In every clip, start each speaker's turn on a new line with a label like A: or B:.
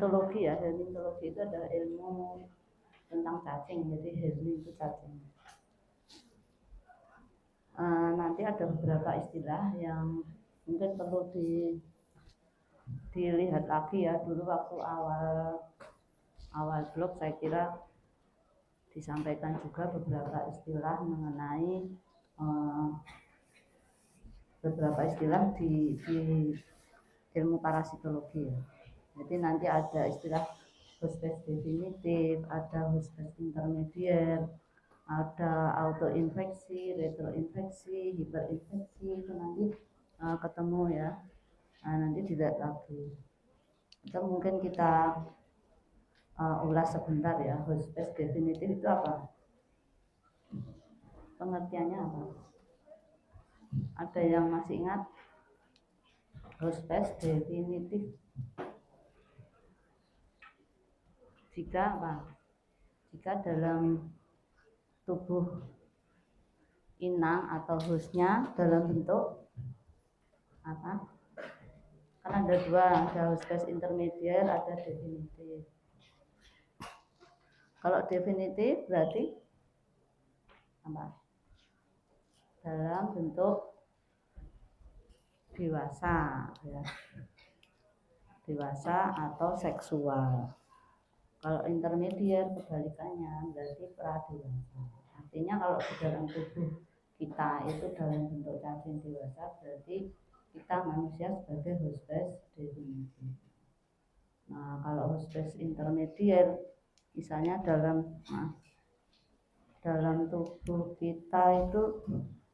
A: helminthologi ya. Helminthologi itu adalah ilmu tentang cacing, jadi helmi itu cacing. Nanti ada beberapa istilah yang mungkin perlu dilihat lagi ya. Dulu waktu awal blog saya kira disampaikan juga beberapa istilah mengenai beberapa istilah di ilmu parasitologi ya. Jadi nanti ada istilah hospes definitif, ada hospes intermedier, ada autoinfeksi, retroinfeksi, hiperinfeksi, itu nanti ketemu ya. Nanti dilihat lagi. Itu mungkin kita ulas sebentar ya. Hospes definitif itu apa? Pengertiannya apa? Ada yang masih ingat? Hospes definitif. Jika apa? Jika dalam tubuh inang atau hostnya dalam bentuk apa? Kan ada dua, ada hospes intermedier, ada definitif. Kalau definitif berarti apa? Dalam bentuk dewasa ya. Dewasa atau seksual. Kalau intermedier kebalikannya berarti pradewasa. Artinya kalau di dalam tubuh kita itu dalam bentuk cacing dewasa, berarti kita manusia sebagai hospes definitif. Nah, kalau hospes intermedier misalnya dalam tubuh kita itu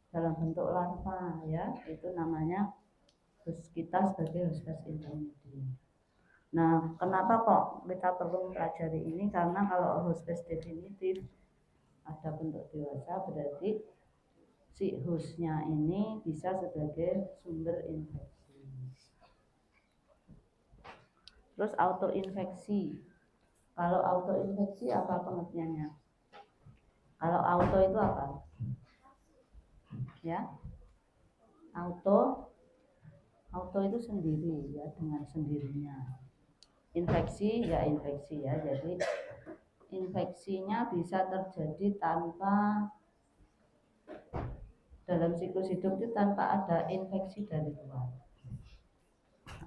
A: dalam bentuk larva ya, itu namanya kita sebagai hospes intermedier. Nah, kenapa kok kita perlu mempelajari ini? Karena kalau hospes definitif ada bentuk dewasa, berarti si hostnya ini bisa sebagai sumber infeksi. Terus autoinfeksi. Kalau autoinfeksi apa pengertiannya? Kalau auto itu apa? Ya, auto itu sendiri ya, dengan sendirinya. Infeksi ya infeksi ya, jadi infeksinya bisa terjadi tanpa dalam siklus hidup itu tanpa ada infeksi dari luar.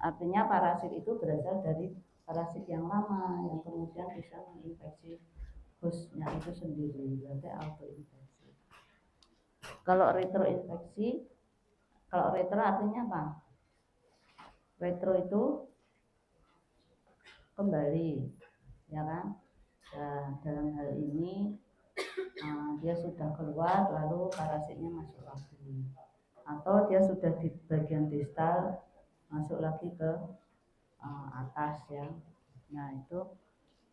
A: Artinya parasit itu berasal dari parasit yang lama yang kemudian bisa menginfeksi hostnya itu sendiri, berarti autoinfeksi. Kalau retroinfeksi, kalau retro artinya apa? Retro itu kembali, ya kan? Nah, dalam hal ini dia sudah keluar lalu parasitnya masuk lagi, atau dia sudah di bagian distal masuk lagi ke atas ya. Nah itu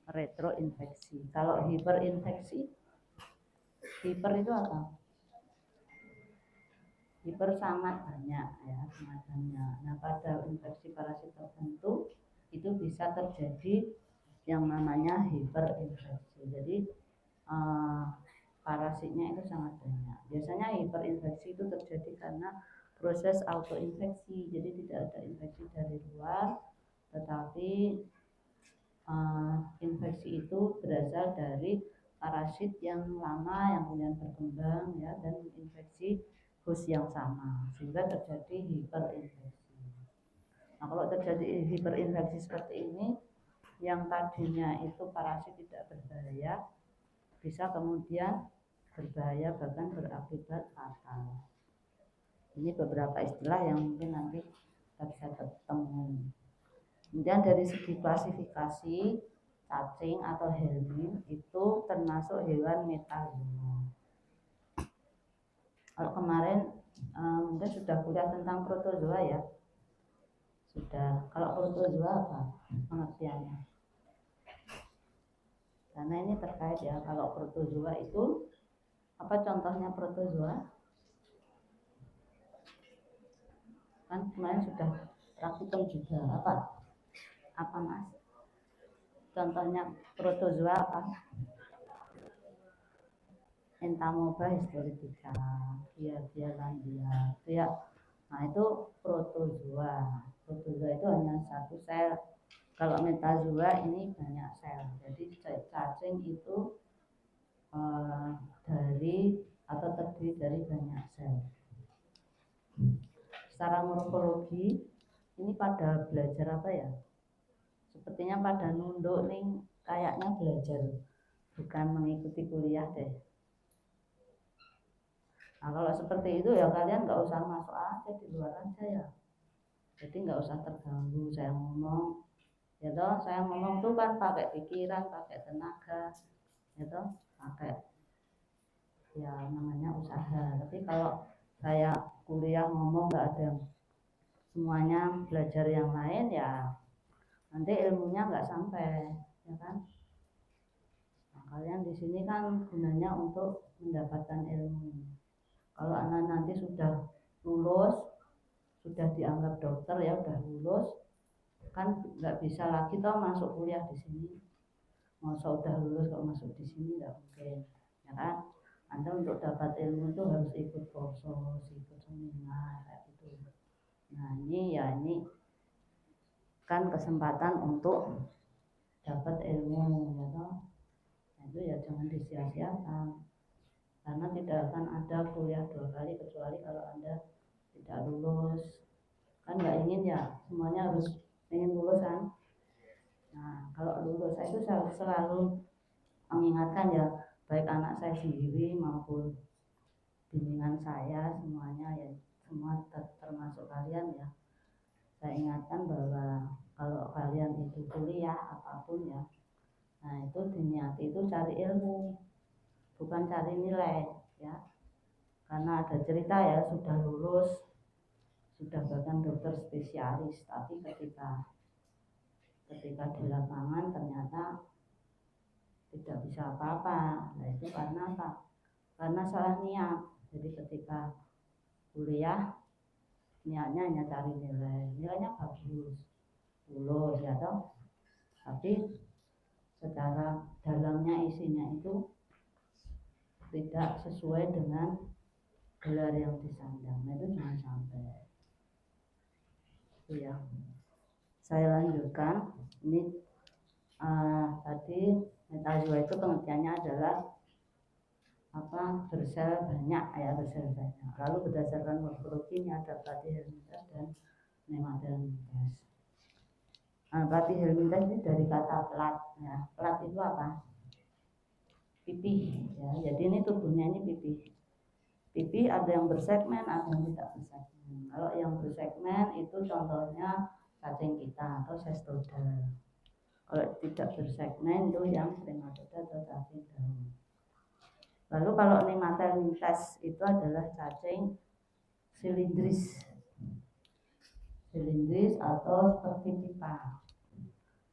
A: retroinfeksi. Kalau hiperinfeksi, hiper itu apa? Hiper sangat banyak ya, sangat banyak. Nah pada infeksi parasit tertentu itu bisa terjadi yang namanya hiperinfeksi. Jadi parasitnya itu sangat banyak. Biasanya hiperinfeksi itu terjadi karena proses autoinfeksi. Jadi tidak ada infeksi dari luar, tetapi infeksi itu berasal dari parasit yang lama yang kemudian berkembang ya, dan infeksi host yang sama sehingga terjadi hiperinfeksi. Nah kalau terjadi hiperinfeksi seperti ini, yang tadinya itu parasit tidak berbahaya bisa kemudian berbahaya, bahkan berakibat fatal. Ini beberapa istilah yang mungkin nanti kita bisa ketemu. Kemudian dari segi klasifikasi, cacing atau helmin itu termasuk hewan metahima. Kalau kemarin mungkin sudah kuliah tentang protozoa ya. Sudah. Kalau protozoa apa pengertiannya? Karena ini terkait ya. Kalau protozoa itu apa contohnya protozoa? Kan kemarin sudah praktikum juga. Apa mas? Contohnya protozoa apa? Entamoeba histolytica, Giardia, itu ya. Nah itu protozoa. Protozoa itu hanya satu sel Kalau metazoa ini banyak sel, jadi cacing itu dari atau terdiri dari banyak sel. Secara morfologi ini pada belajar apa ya? Sepertinya pada nunduk nih, kayaknya belajar, bukan mengikuti kuliah deh. Nah kalau seperti itu ya kalian nggak usah masuk aja, di luar aja ya. Jadi nggak usah terganggu saya ngomong. Ya toh, saya ngomong tuh kan pakai pikiran, pakai tenaga, ya toh, pakai ya namanya usaha. Tapi kalau saya kuliah ngomong nggak ada yang semuanya belajar yang lain ya nanti ilmunya nggak sampai, ya kan? Nah, kalian di sini kan gunanya untuk mendapatkan ilmu. Kalau anak nanti sudah lulus, sudah dianggap dokter ya, udah lulus, kan nggak bisa lagi toh masuk kuliah di sini. Masa udah lulus kok masuk di sini nggak mungkin, ya kan? Anda untuk dapat ilmu itu harus ikut kursus, ikut seminar kayak gitu. Nah ini kan kesempatan untuk dapat ilmu, ya toh. Nah, itu ya jangan disia-siakan, karena tidak akan ada kuliah 2 kali kecuali kalau Anda tidak lulus. Kan nggak ingin ya, semuanya harus ingin lulus kan. Nah kalau lulus saya itu selalu mengingatkan ya, baik anak saya sendiri maupun bimbingan saya semuanya ya, semua termasuk kalian ya, saya ingatkan bahwa kalau kalian itu kuliah apapun ya, nah itu diniati itu cari ilmu, bukan cari nilai ya. Karena ada cerita ya, sudah lulus, sudah bahkan dokter spesialis, tapi ketika di lapangan ternyata tidak bisa apa-apa. Nah itu karena apa? Karena salah niat. Jadi ketika kuliah niatnya hanya cari nilainya bagus, lulus ya toh, tapi secara dalamnya isinya itu tidak sesuai dengan gelar yang disandang. Nah itu jangan sampai. Itu ya. Saya lanjutkan. Ini tadi metazoa itu pengertiannya adalah bersel banyak ya, bersel banyak. Lalu berdasarkan morfologinya ada platyhelminthes dan nemathelminthes. Platyhelminthes ini dari kata plat ya. Plat itu apa? Pipih ya. Jadi ini tubuhnya ini pipih. Pipih ada yang bersegmen, ada yang tidak bersegmen. Kalau yang bersegmen itu contohnya cacing kita atau cestoda. Kalau tidak bersegmen itu yang nematoda atau cacing daun. Lalu kalau nemathelminthes itu adalah cacing silindris atau seperti pipa.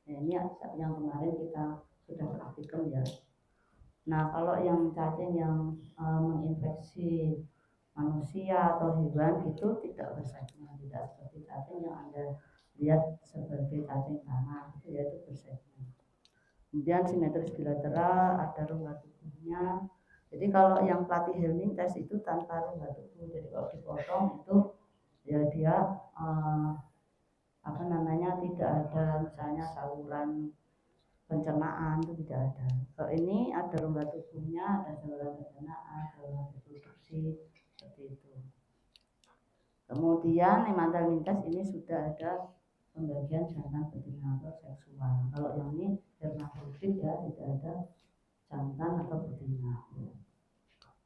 A: Nah, ini yang kemarin kita sudah praktikum ya. Nah kalau yang cacing yang menginfeksi manusia atau hewan itu tidak bersegmen, tidak seperti cacing yang Anda lihat sebagai cacing tanah, itu yaitu bersegmen. Kemudian simetris bilateral, ada rongga tubuhnya. Jadi kalau yang platyhelminthes itu tanpa rongga tubuh, jadi kalau dipotong itu ya dia tidak ada misalnya saluran pencernaan, itu tidak ada. Kalau ini ada rongga tubuhnya, ada saluran pencernaan, saluran reproduksi, seperti itu. Kemudian nemathelminthes ini sudah ada pembagian jantan betina atau seksual. Kalau yang ini hermafrodit ya, tidak ada jantan atau betina.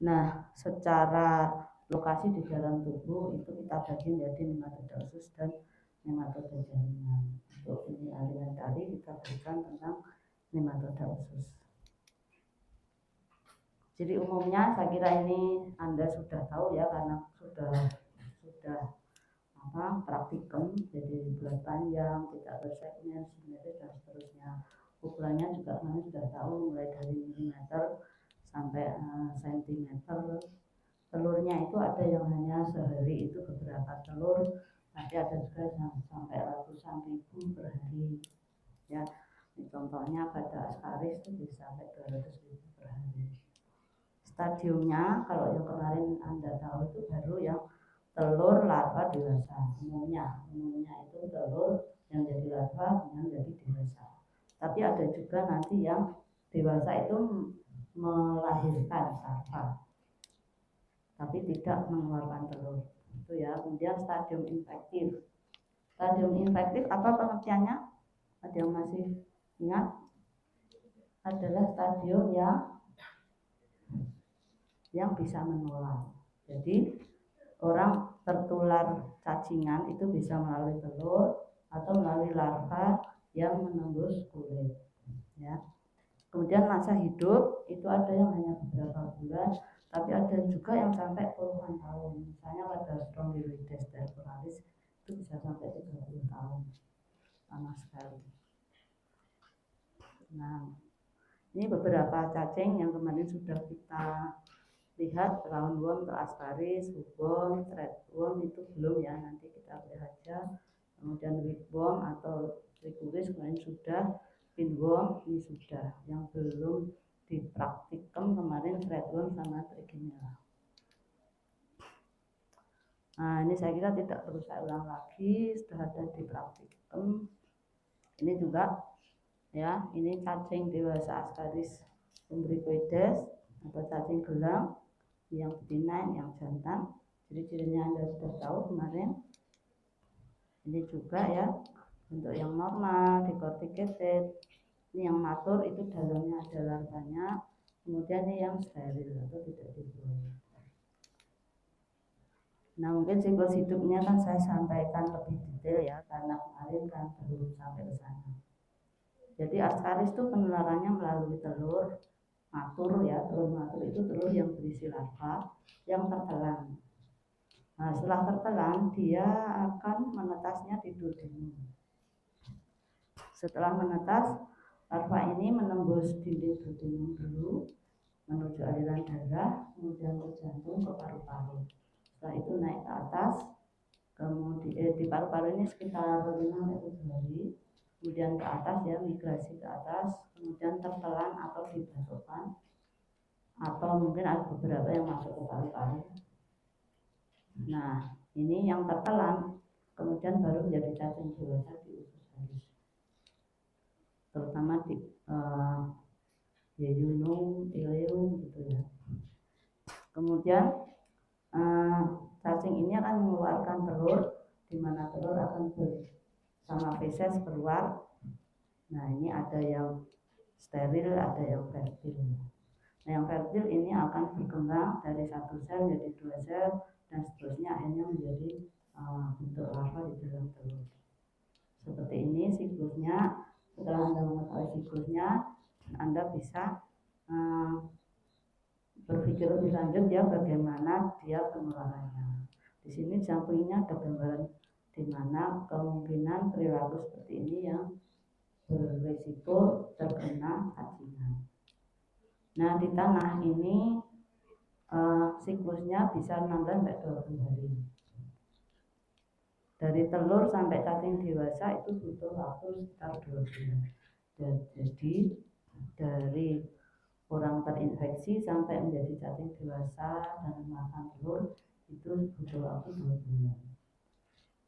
A: Nah, secara lokasi di dalam tubuh itu kita bagi menjadi nematoda usus dan nematoda jalinan. Untuk ini aliran tadi kita berikan tentang nematoda usus. Jadi umumnya saya kira ini Anda sudah tahu ya, karena sudah praktikum, jadi bulat panjang, tidak bersegmen, simetris dan seterusnya. Ukurannya juga kalian sudah tahu, mulai dari milimeter sampai sentimeter. Telurnya itu ada yang hanya sehari itu beberapa telur, tapi ada juga yang sampai ratusan ribu per hari. Ya, ini contohnya pada Ascaris itu bisa sampai 200.000 per hari. Stadiumnya kalau yang kemarin Anda tahu itu baru yang telur larva dewasa. Umumnya itu telur yang jadi larva yang jadi dewasa. Tapi ada juga nanti yang dewasa itu melahirkan larva, tapi tidak mengeluarkan telur. Itu ya. Kemudian stadium infektif. Stadium infektif apa pengertiannya? Ada yang masih ingat? Adalah stadium yang bisa menular. Jadi orang tertular cacingan itu bisa melalui telur atau melalui larva yang menembus kulit. Ya. Kemudian masa hidup itu ada yang hanya beberapa bulan, tapi ada juga yang sampai puluhan tahun. Misalnya pada Strongyloides terpuralis itu bisa sampai 30 tahun. Lama sekali. Nah, ini beberapa cacing yang kemarin sudah kita lihat, roundworm atau ascaris, hookworm, threadworm itu belum ya, nanti kita lihat aja. Kemudian wigworm atau trichuris kemarin sudah, pinworm ini sudah. Yang belum dipraktikum kemarin threadworm sama trichinella. Nah, ini saya kira tidak perlu saya ulang lagi, sudah ada di praktikum. Ini juga ya, ini cacing dewasa ascaris umbricoides atau cacing gelang yang betina, yang jantan. Jadi cirinya Anda sudah tahu kemarin. Ini juga ya, untuk yang normal decorticated. Ini yang matur itu dalamnya ada larvanya. Kemudian ini yang steril atau tidak dibuang. Nah, mungkin siklus hidupnya kan saya sampaikan lebih detail ya, karena kemarin kan belum sampai ke sana. Jadi ascaris itu penularannya melalui telur matur ya, telur matur itu telur yang berisi larva yang tertelan. Nah, setelah tertelan dia akan menetasnya di duodenum. Setelah menetas, larva ini menembus dinding duodenum dulu menuju aliran darah, kemudian ke jantung, ke paru-paru. Setelah itu naik ke atas, kemudian di paru-paru ini sekitar 5-7 hari. Kemudian ke atas ya, migrasi ke atas, kemudian tertelan atau dibasuhkan, atau mungkin ada beberapa yang masuk ke paru-paru. Nah, ini yang tertelan, kemudian baru menjadi cacing dewasa di usus halus, terutama di Yeyunum, Ileum gitu ya. Kemudian cacing ini akan mengeluarkan telur, di mana telur akan bersama feses keluar. Nah, ini ada yang steril, ada yang fertil. Nah, yang fertil ini akan berkembang dari 1 sel menjadi 2 sel dan seterusnya, akhirnya menjadi bentuk larva di dalam telur. Seperti ini siklusnya. Setelah Anda mengetahui siklusnya, Anda bisa berpikir lebih lanjut ya, bagaimana dia penularannya. Di sini sampingnya ada gambaran di mana kemungkinan perilaku seperti ini yang berisiko terkena cacingan. Nah, di tanah ini siklusnya bisa 16-20 hari. Dari telur sampai cacing dewasa itu butuh waktu sekitar 2 bulan. Jadi dari orang terinfeksi sampai menjadi cacing dewasa dan memakan telur itu butuh waktu 2 bulan.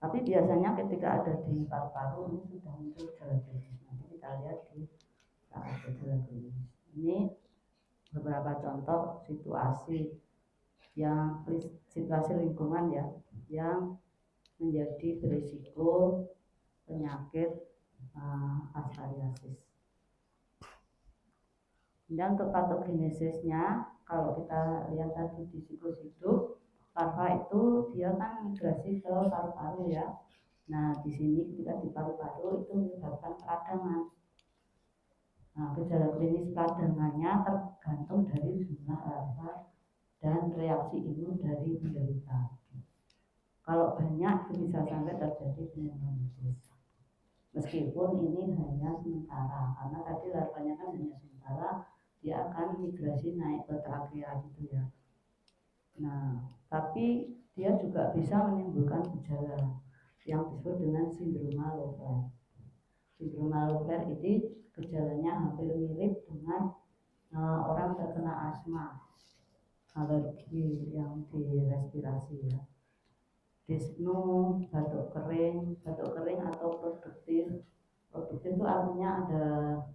A: Tapi biasanya ketika ada di paru-paru ini sudah muncul gejala klinis. Nanti kita lihat di saat gejala klinis. Ini beberapa contoh situasi lingkungan ya, yang menjadi berisiko penyakit askariasis. Dan untuk patogenesisnya, kalau kita lihat tadi di siklus hidup, larva itu dia kan migrasi ke paru-paru ya. Nah, di sini ketika di paru-paru itu menyebabkan peradangan. Nah, gejala klinis peradangannya tergantung dari jumlah larva dan reaksi imun dari penderita. Kalau banyak itu bisa sampai terjadi pneumonitis. Meskipun ini hanya sementara, karena tadi larvanya kan hanya sementara, dia akan migrasi naik ke trakea gitu ya. Nah, tapi dia juga bisa menimbulkan gejala yang disebut dengan sindroma Loeffler. Sindroma Loeffler ini gejalanya hampir mirip dengan orang terkena asma, alergi yang di respirasi ya. Disnu, batuk kering atau produktif. Produktif itu artinya ada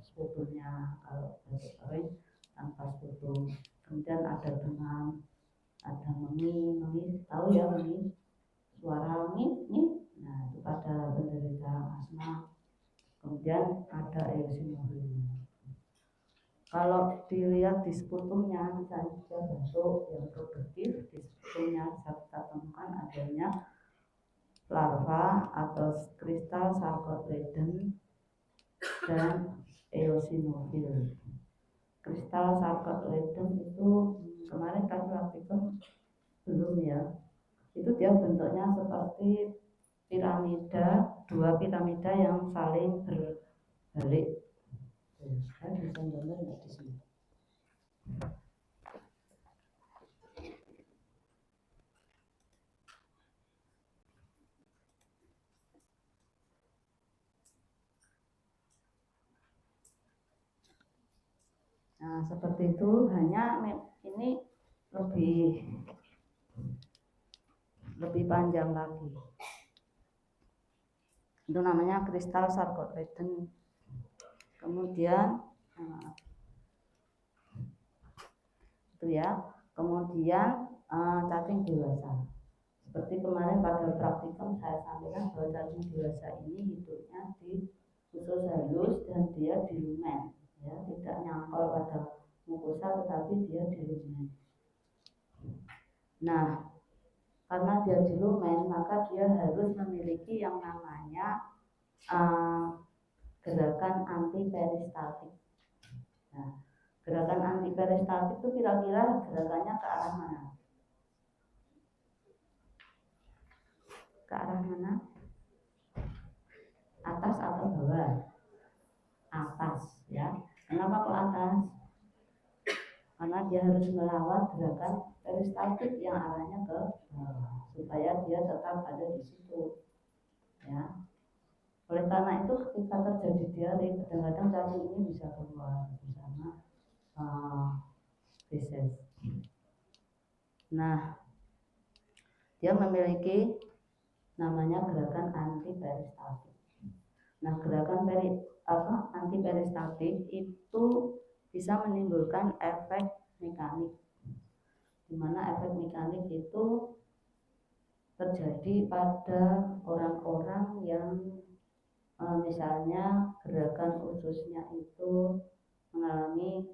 A: sekutunya. Kalau batuk kering tanpa sekutu. Kemudian ada demam, ada mengi, tahu ya mengi, suara mengi. Nah itu pada penderita asma. Kemudian ada eosinophil. Kalau dilihat di sputumnya, misalnya dia batuk yang produktif, di sputumnya bisa kita temukan adanya larva atau kristal sarcoidoiden dan eosinophil. Kristal sarcoidoiden itu kemarin kan praktikum belum ya. Itu dia bentuknya seperti piramida, dua piramida yang saling berbalik. Saya bisa gambar nggak di sini? Nah, seperti itu, hanya ini lebih panjang lagi. Itu namanya kristal sarcoidoiden. Kemudian itu ya. Kemudian cacing dewasa. Seperti kemarin pada praktikum saya sampaikan bahwa cacing dewasa ini hidupnya di usus halus dan dia di lumen, ya, tidak nyangkol pada mukosa tetapi dia di lumen. Nah, karena dia di lumen maka dia harus memiliki yang namanya gerakan antiperistaltik. Nah, gerakan antiperistaltik itu kira-kira gerakannya ke arah mana? Ke arah mana? Atas atau bawah? Atas, ya. Kenapa kok atas? Karena dia harus melawan gerakan peristaltik yang arahnya ke bawah supaya dia tetap ada di situ, ya. Oleh karena itu ketika terjadi diare, kadang-kadang cacing ini bisa keluar bersama feses. Nah, dia memiliki namanya gerakan antiperistaltik. Nah, gerakan antiperistaltik itu bisa menimbulkan efek mekanik, di mana efek mekanik itu terjadi pada orang-orang yang misalnya gerakan ususnya itu mengalami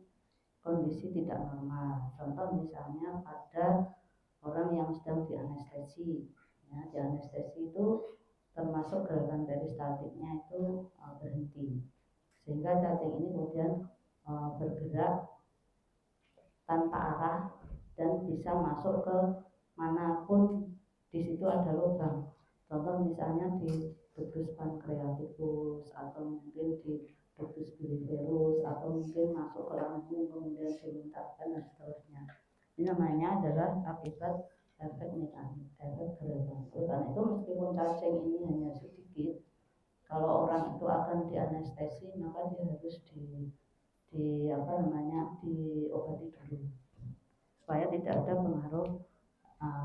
A: kondisi tidak normal. Contoh misalnya pada orang yang sedang dianestesi, ya, dianestesi itu termasuk gerakan peristaltiknya itu berhenti, sehingga cacing ini kemudian bergerak tanpa arah dan bisa masuk ke manapun di situ ada lubang. Contoh misalnya di ductus pancreaticus atau mungkin di ductus biliferus atau mungkin masuk ke lambung kemudian dimuntahkan dan seterusnya. Ini namanya adalah akibat efek mekanik, efek gerakan. Karena itu meskipun cacing ini hanya sedikit, kalau orang itu akan dianestesi maka dia harus diobati dulu supaya tidak ada pengaruh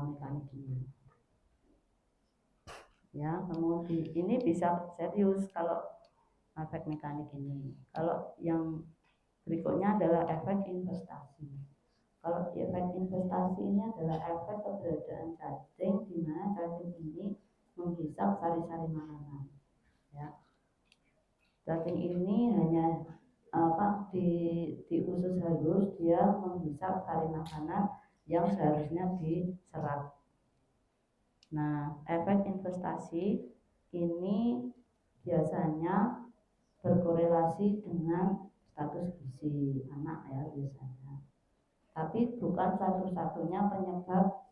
A: mekanik ini. Ya, kemudian ini bisa serius kalau efek mekanik ini. Kalau yang berikutnya adalah efek investasi. Kalau efek investasi ini adalah efek keberadaan cacing di mana cacing ini menghisap sari-sari makanan. Ya. Cacing ini hanya di usus halus dia menghisap sari makanan yang seharusnya diserap. Nah, efek investasi ini biasanya berkorelasi dengan status gizi anak, ya, biasanya. Tapi bukan satu-satunya penyebab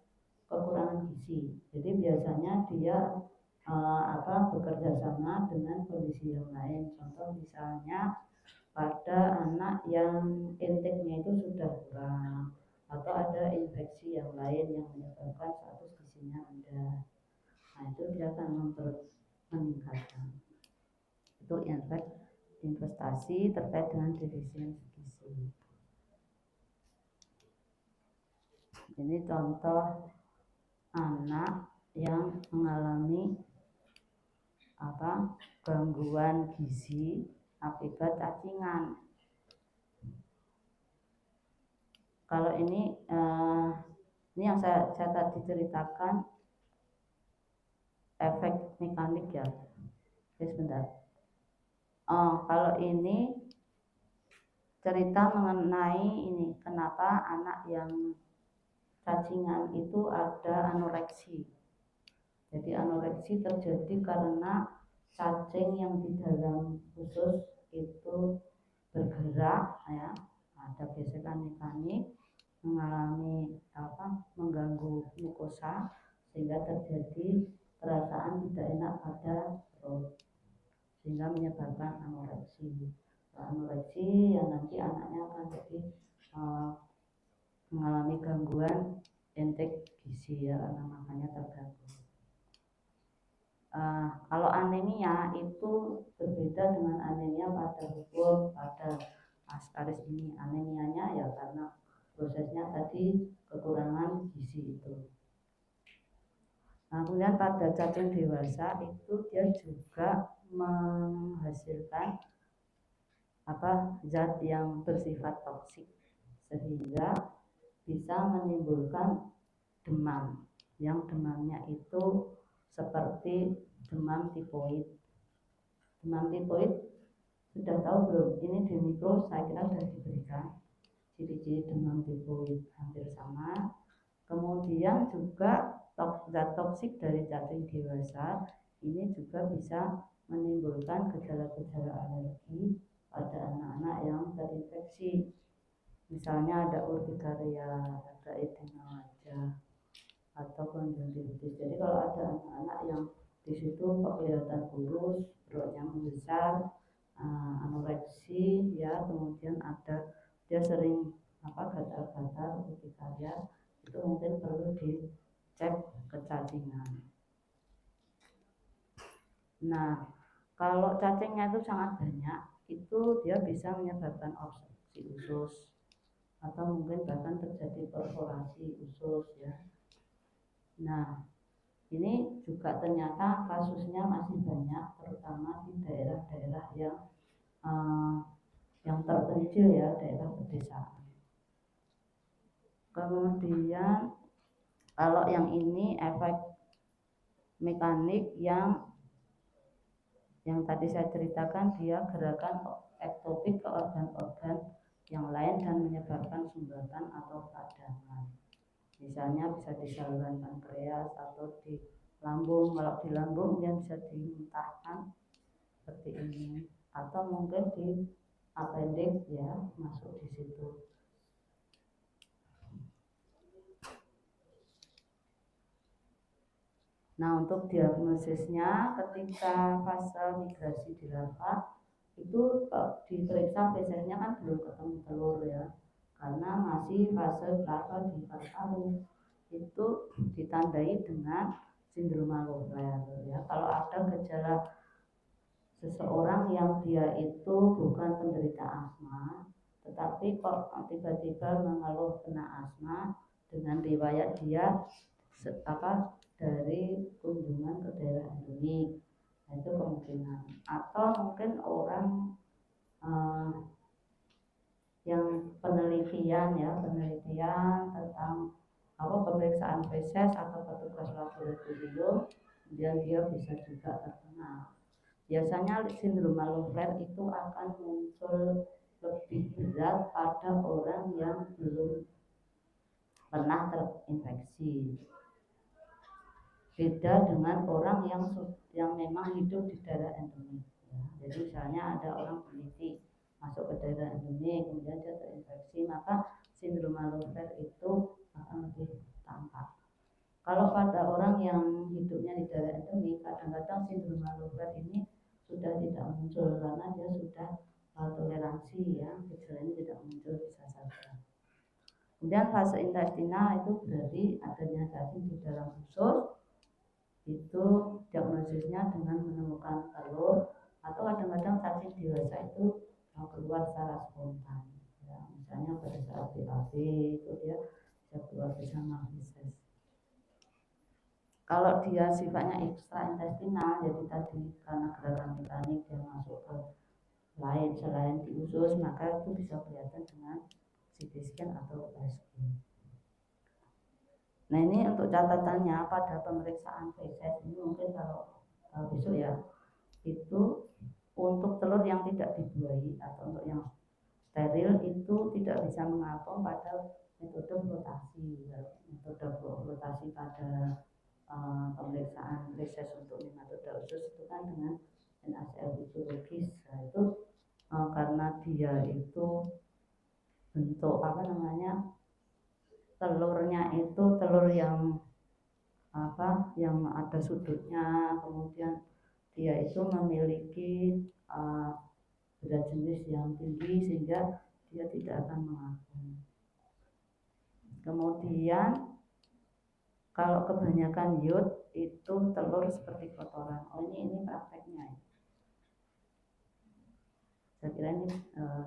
A: kekurangan gizi. Jadi biasanya dia bekerja sama dengan kondisi yang lain. Contoh misalnya pada anak yang inteknya itu sudah kurang atau ada infeksi yang lain yang menyebabkan status gizinya rendah. Nah, itu dia akan meningkatkan. Itu efek investasi terkait dengan defisiensi gizi. Ini contoh anak yang mengalami gangguan gizi akibat cacingan. Kalau ini yang saya tadi ceritakan efek mekanik ya. Sebentar. Kalau ini cerita mengenai ini, kenapa anak yang cacingan itu ada anoreksi. Jadi anoreksi terjadi karena cacing yang di dalam usus itu bergerak ya, ada gesekan mekanik, mengalami mengganggu mukosa sehingga terjadi perasaan tidak enak pada perut sehingga menyebabkan anoreksi. Anoreksi yang nanti anaknya akan jadi mengalami gangguan intake gizi ya, karena makannya terganggu. Kalau anemia itu berbeda dengan anemia pada hukum pada Ascaris ini. Anemianya ya karena prosesnya tadi kekurangan gizi itu. Nah, kemudian pada cacing dewasa itu dia juga menghasilkan zat yang bersifat toksik sehingga bisa menimbulkan demam, yang demamnya itu seperti demam tifoid. Demam tifoid sudah tahu belum? Ini di mikro saya kira sudah diberikan ciri-ciri demam tifoid hampir sama. Kemudian juga zat toksik dari cacing dewasa ini juga bisa menimbulkan gejala-gejala alergi pada anak-anak yang terinfeksi. Misalnya ada urtikaria, ada edema wajah, atau konjungtivitis. Jadi kalau ada anak-anak yang di situ kelihatan kurus, perutnya membesar, anoreksi ya, kemudian ada dia sering gatal-gatal, urtikaria, itu mungkin perlu dicek kecacingan. Nah, kalau cacingnya itu sangat banyak, itu dia bisa menyebabkan obstruksi usus atau mungkin bahkan terjadi perforasi usus ya. Nah, ini juga ternyata kasusnya masih banyak, terutama di daerah-daerah yang terpencil ya, daerah pedesaan. Kemudian kalau yang ini efek mekanik yang tadi saya ceritakan, dia gerakan ektopik ke organ-organ yang lain dan menyebabkan sumbatan atau peradangan. Misalnya bisa di saluran pankreas atau di lambung. Kalau di lambung yang bisa dimuntahkan seperti ini, atau mungkin di appendix ya, masuk di situ. Nah, untuk diagnosisnya ketika fase migrasi di larva itu diperiksa fesesnya kan belum ketemu telur ya, karena masih fase larva di paru-paru. Itu ditandai dengan sindroma Lawler ya. Kalau ada gejala seseorang yang dia itu bukan penderita asma, tetapi kok tiba-tiba mengeluh kena asma dengan riwayat dia dari kunjungan ke daerah endemik, nah, itu kemungkinan. Atau mungkin orang yang penelitian tentang pemeriksaan feses atau petugas laboratorium, kemudian dia bisa juga terkena. Biasanya sindrom Lawler itu akan muncul lebih berat pada orang yang belum pernah terinfeksi. Beda dengan orang yang memang hidup di daerah endemik ya. Jadi misalnya ada orang peneliti masuk ke daerah endemik kemudian dia terinfeksi, maka sindrom Lawler itu akan lebih tampak. Kalau pada orang yang hidupnya di daerah endemik, kadang-kadang sindrom Lawler ini sudah tidak muncul karena dia sudah toleransi ya, gejala ini tidak muncul, bisa saja. Kemudian fase intestinal itu berarti adanya cacing di dalam usus. Itu diagnosisnya dengan menemukan telur, atau kadang-kadang cacing dewasa itu keluar secara spontan ya, misalnya pada saat BAB itu dia bisa keluar bersama feses. Kalau dia sifatnya ekstraintestinal, jadi tadi karena gerakan mekanik dia masuk ke lain selain di usus, maka itu bisa kelihatan dengan CT scan atau USG. Nah ini untuk catatannya pada pemeriksaan feses ini mungkin kalau besok ya, itu untuk telur yang tidak dibuahi atau untuk yang steril itu tidak bisa mengapung pada metode flotasi. Metode flotasi pada pemeriksaan feses untuk nematoda usus itu kan dengan NaCl fisiologis. Nah itu karena dia itu bentuk telurnya itu telur yang yang ada sudutnya, kemudian dia itu memiliki berat jenis yang tinggi sehingga dia tidak akan mengapung. Kemudian kalau kebanyakan iod itu telur seperti kotoran. Ini prakteknya. Saya kira ini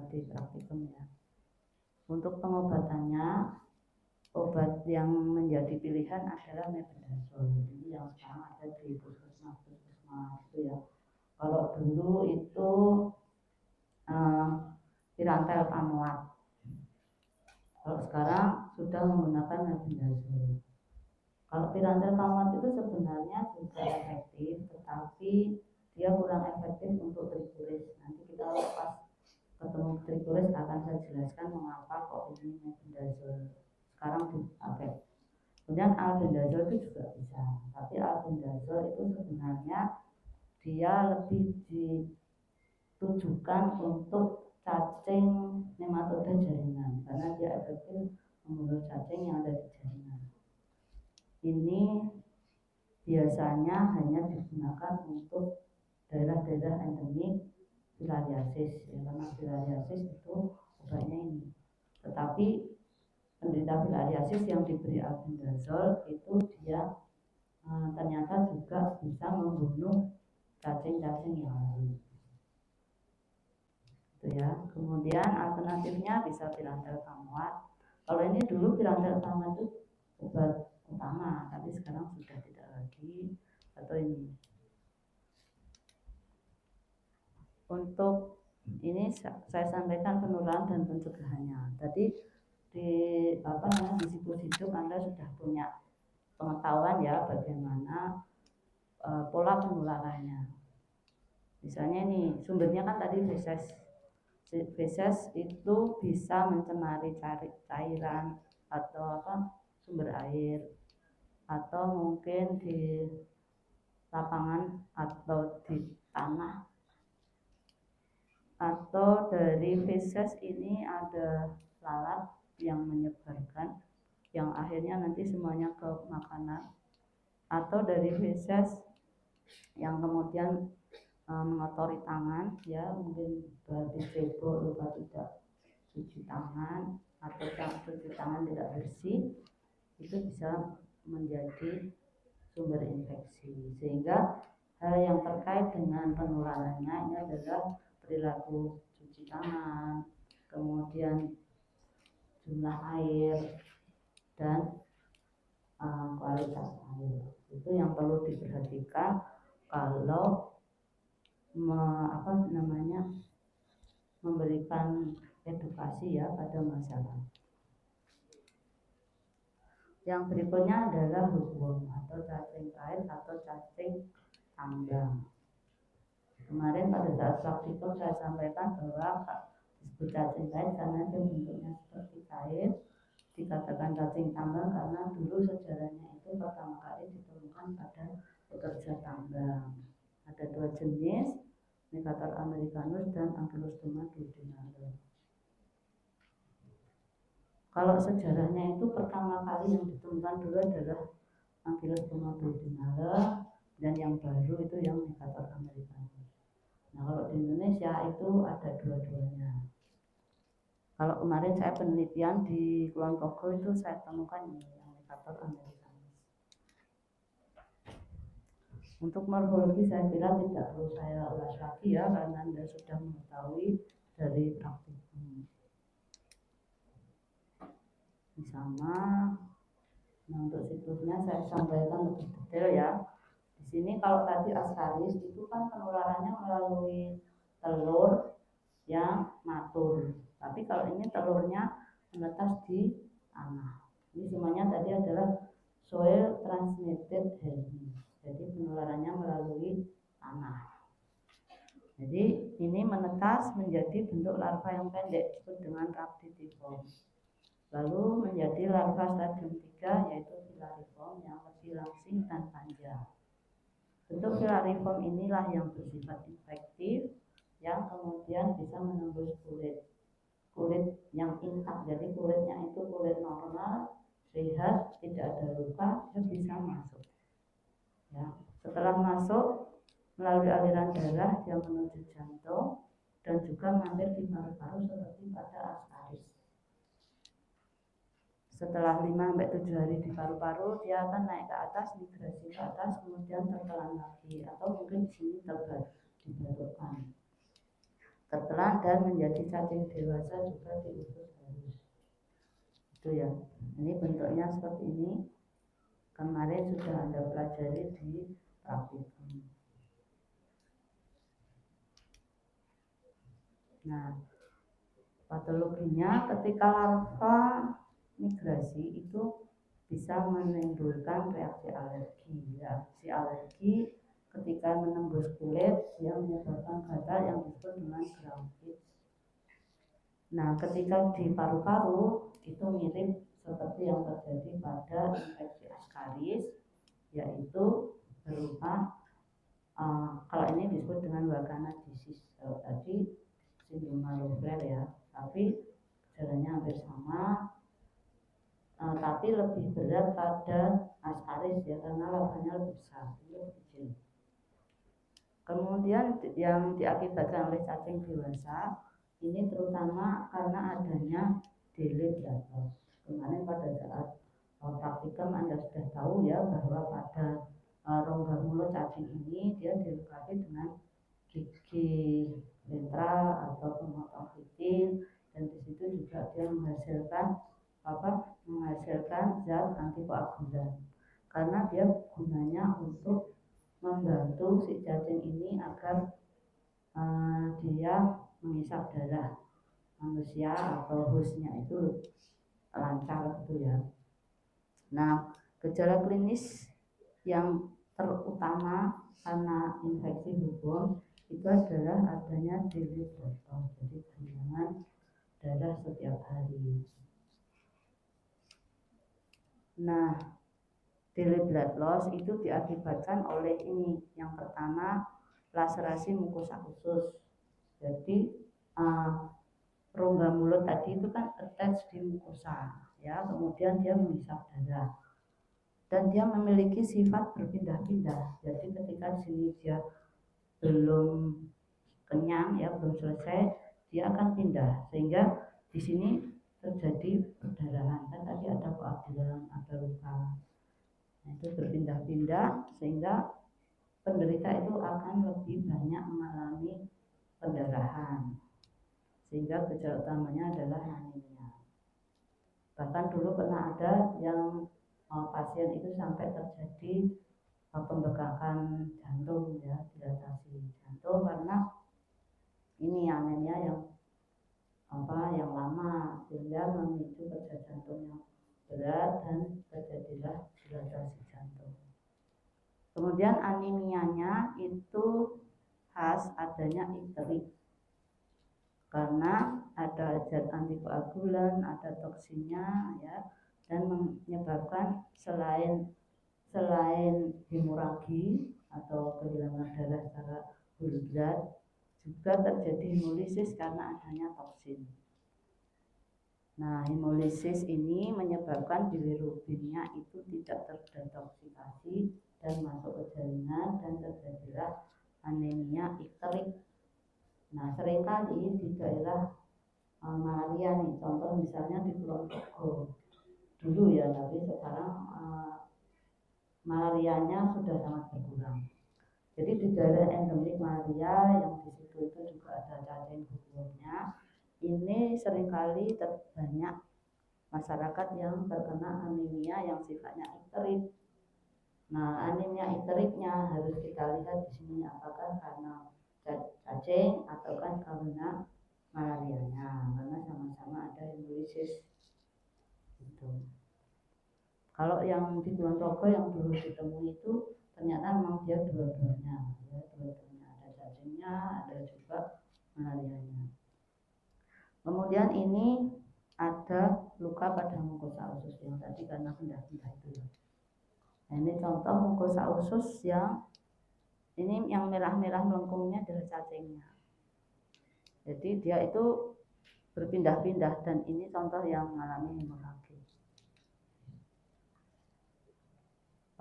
A: di praktikum ya. Untuk pengobatannya, obat yang menjadi pilihan adalah mebendazole. Ini yang sekarang ada di puskesmas itu ya. Kalau dulu itu pirantel pamuat. Kalau sekarang sudah menggunakan mebendazole. Kalau pirantel pamuat itu sebenarnya juga efektif, tetapi dia kurang efektif untuk trikulis. Nanti kita pas ketemu trikulis akan saya jelaskan mengapa kok ini mebendazole sekarang dipakai. Kemudian albendazole itu juga bisa, tapi albendazole itu sebenarnya dia lebih ditujukan untuk cacing nematoda jaringan karena dia efektif membunuh cacing yang ada di jaringan. Ini biasanya hanya digunakan untuk daerah-daerah endemik filariasis ya, karena filariasis itu obatnya ini. Tetapi penderita filariasis yang diberi albendazole itu dia ternyata juga bisa membunuh cacing-cacing yang lain. Itu ya. Kemudian alternatifnya bisa pirantel pamuat. Kalau ini dulu pirantel pamuat itu obat utama, tapi sekarang sudah tidak lagi. Atau ini untuk ini saya sampaikan penularan dan pencegahannya. Tadi di di situ Anda sudah punya pengetahuan ya bagaimana pola penularannya. Misalnya nih sumbernya kan tadi feses. Feses itu bisa mencemari cairan atau sumber air, atau mungkin di lapangan atau di tanah, atau dari feses ini ada lalat yang menyebarkan yang akhirnya nanti semuanya ke makanan, atau dari feses yang kemudian mengotori tangan ya, mungkin habis cebok lupa tidak cuci tangan atau cuci tangan tidak bersih, itu bisa menjadi sumber infeksi. Sehingga hal yang terkait dengan penularannya ini adalah perilaku cuci tangan, kemudian jumlah air dan kualitas air. Itu yang perlu diperhatikan kalau memberikan edukasi ya pada masyarakat. Yang berikutnya adalah hukum atau cacing kain atau cacing tambang. Kemarin pada saat praktikum saya sampaikan bahwa disebut cacing kain karena dia bentuknya seperti kain, dikatakan cacing tambang karena dulu sejarahnya itu pertama kali ditemukan pada pekerja tambang. Ada dua jenis, Necator americanus dan Ankylostoma duodenale. Kalau sejarahnya itu pertama kali yang ditemukan dulu adalah Ankylostoma duodenale, dan yang baru itu yang Necator americanus. Nah kalau di Indonesia itu ada dua-duanya. Kalau kemarin saya penelitian di Kulon Progo itu saya temukan ini yang Necator americanus. Untuk morfologi saya kira tidak perlu saya ulas lagi ya, karena Anda sudah mengetahui dari praktikum. Sama Nah, untuk siklusnya saya sampaikan lebih detail ya. Di sini kalau tadi Ascaris itu kan penularannya melalui telur yang matur. Tapi kalau ini telurnya menetas di tanah. Ini semuanya tadi adalah soil transmitted herpes. Jadi penularannya melalui tanah. Jadi ini menetas menjadi bentuk larva yang pendek disebut dengan rhabditiform. Lalu menjadi larva stadium 3 yaitu filariform yang lebih langsing dan panjang. Bentuk filariform inilah yang bersifat infektif yang kemudian bisa menembus kulit yang intak. Jadi kulitnya itu kulit normal, sehat, tidak ada luka, dia bisa masuk. Ya, setelah masuk melalui aliran darah dia menuju jantung dan juga mampir di paru-paru seperti pada Ascaris. Setelah 5-7 hari di paru-paru dia akan naik ke atas, migrasi ke atas, kemudian tertelan lagi atau mungkin di sini dibentukkan. Tertelan dan menjadi cacing dewasa juga di usus halus. Itu ya. Ini bentuknya seperti ini. Kemarin sudah Anda pelajari di praktikum. Nah, patologinya ketika larva migrasi itu bisa menimbulkan reaksi alergi. Reaksi alergi ketika menembus kulit dia menyebabkan gatal yang disebut dengan grounded. Nah, ketika di paru-paru itu mirip seperti yang terjadi pada infeksi Ascaris, yaitu berupa kalau ini disebut dengan Wakana disease. Kalau tadi sindrom Malofler ya, tapi gejalanya hampir sama. Tapi lebih berat pada Ascaris ya, karena larvanya lebih besar, lebih kecil. Kemudian yang diakibatkan oleh cacing dewasa ini terutama karena adanya delayed blood loss. Kemarin pada saat praktikum Anda sudah tahu ya bahwa pada rongga mulut cacing ini dia dilengkapi dengan gigi ventral atau pemotong fitil, dan di situ juga dia menghasilkan zat antikoagulan karena dia gunanya untuk membantu si cacing ini agar dia menghisap darah manusia atau hostnya itu lancar gitu ya. Nah, gejala klinis yang terutama karena infeksi bubon itu adalah adanya delayed blood loss, jadi kehilangan darah setiap hari. Nah, delayed blood loss itu diakibatkan oleh ini. Yang pertama, laserasi mukosa usus. Jadi rongga mulut tadi itu kan attach di mukosa ya, kemudian dia menghisap darah dan dia memiliki sifat berpindah-pindah. Jadi ketika di sini dia belum kenyang ya, belum selesai, dia akan pindah sehingga di sini terjadi perdarahan. Kan tadi ada koagulan, ada luka. Nah, itu berpindah-pindah sehingga penderita itu akan lebih banyak mengalami pendarahan, sehingga gejala utamanya adalah anemia. Bahkan dulu pernah ada yang pasien itu sampai terjadi pembengkakan jantung ya, dilatasi jantung karena ini anemia yang lama, sehingga memicu kerja jantung yang berat dan terjadilah dilatasi jantung. Kemudian anemianya itu khas adanya icterik karena ada zat antikoagulan, ada toksinnya ya, dan menyebabkan selain hemoragi atau kehilangan darah secara whole blood, juga terjadi hemolisis karena adanya toksin. Nah, hemolisis ini menyebabkan bilirubinnya itu tidak terdetoksikasi dan masuk ke jaringan dan terjadilah anemia icterik. Nah, seringkali di daerah malaria nih, contoh misalnya di Kulon Progo dulu ya, tapi sekarang malarianya sudah sangat berkurang. Jadi di daerah endemik malaria yang di situ itu juga ada cacing bubonnya, ini seringkali terbanyak masyarakat yang terkena anemia yang sifatnya icteric. Nah, anemia ictericnya harus kita lihat di sini apakah karena cacing atau kan karena malarianya, karena sama-sama ada hemolisis. Gitu. Kalau yang di Kulon Progo yang dulu ditemui itu ternyata memang dia dua-duanya, ya, dua-duanya ada cacingnya, ada juga malarianya. Kemudian ini ada luka pada mukosa usus yang tadi karena pindah-pindah itu ya. Nah, ini contoh mukosa usus yang ini yang merah-merah melengkungnya adalah cacingnya. Jadi dia itu berpindah-pindah dan ini contoh yang mengalami hemoragi.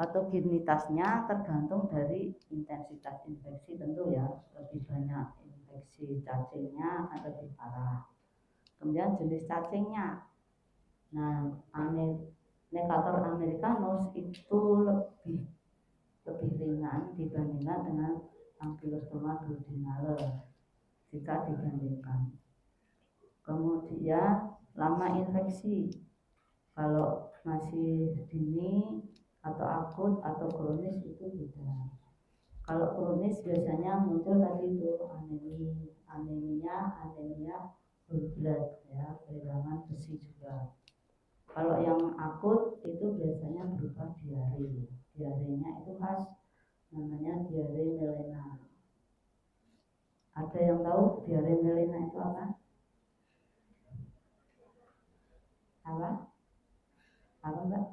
A: Patogenitasnya tergantung dari intensitas infeksi tentu ya, lebih banyak infeksi cacingnya atau lebih parah. Kemudian jenis cacingnya. Nah, Necator americanus itu lebih ringan dibandingkan dengan Ankylostoma duodenale jika dibandingkan. Kemudian lama infeksi. Kalau masih dini atau akut atau kronis itu beda. Kalau kronis biasanya muncul tadi itu anemia whole blood ya, kehilangan besi juga. Kalau yang akut itu biasanya berupa diare. Diarenya itu khas namanya diare melena. Ada yang tahu diare melena itu apa? Apa? Apa Mbak?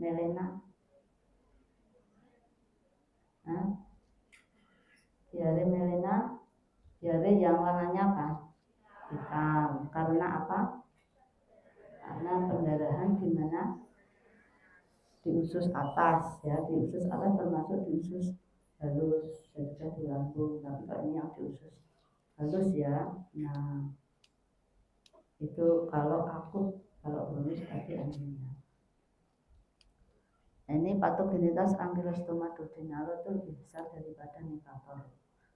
A: Melena? Hah? Diare melena, diare yang warnanya apa? Hitam. Karena apa? Karena pendarahan di mana? Di usus atas ya, di usus atas termasuk di usus halus dan juga di lambung. Tapi kalau ini yang di usus halus ya. Nah, itu kalau akut, kalau kronis berarti anemia. Ini patogenitas Ankylostoma duodenale itu lebih besar daripada Necator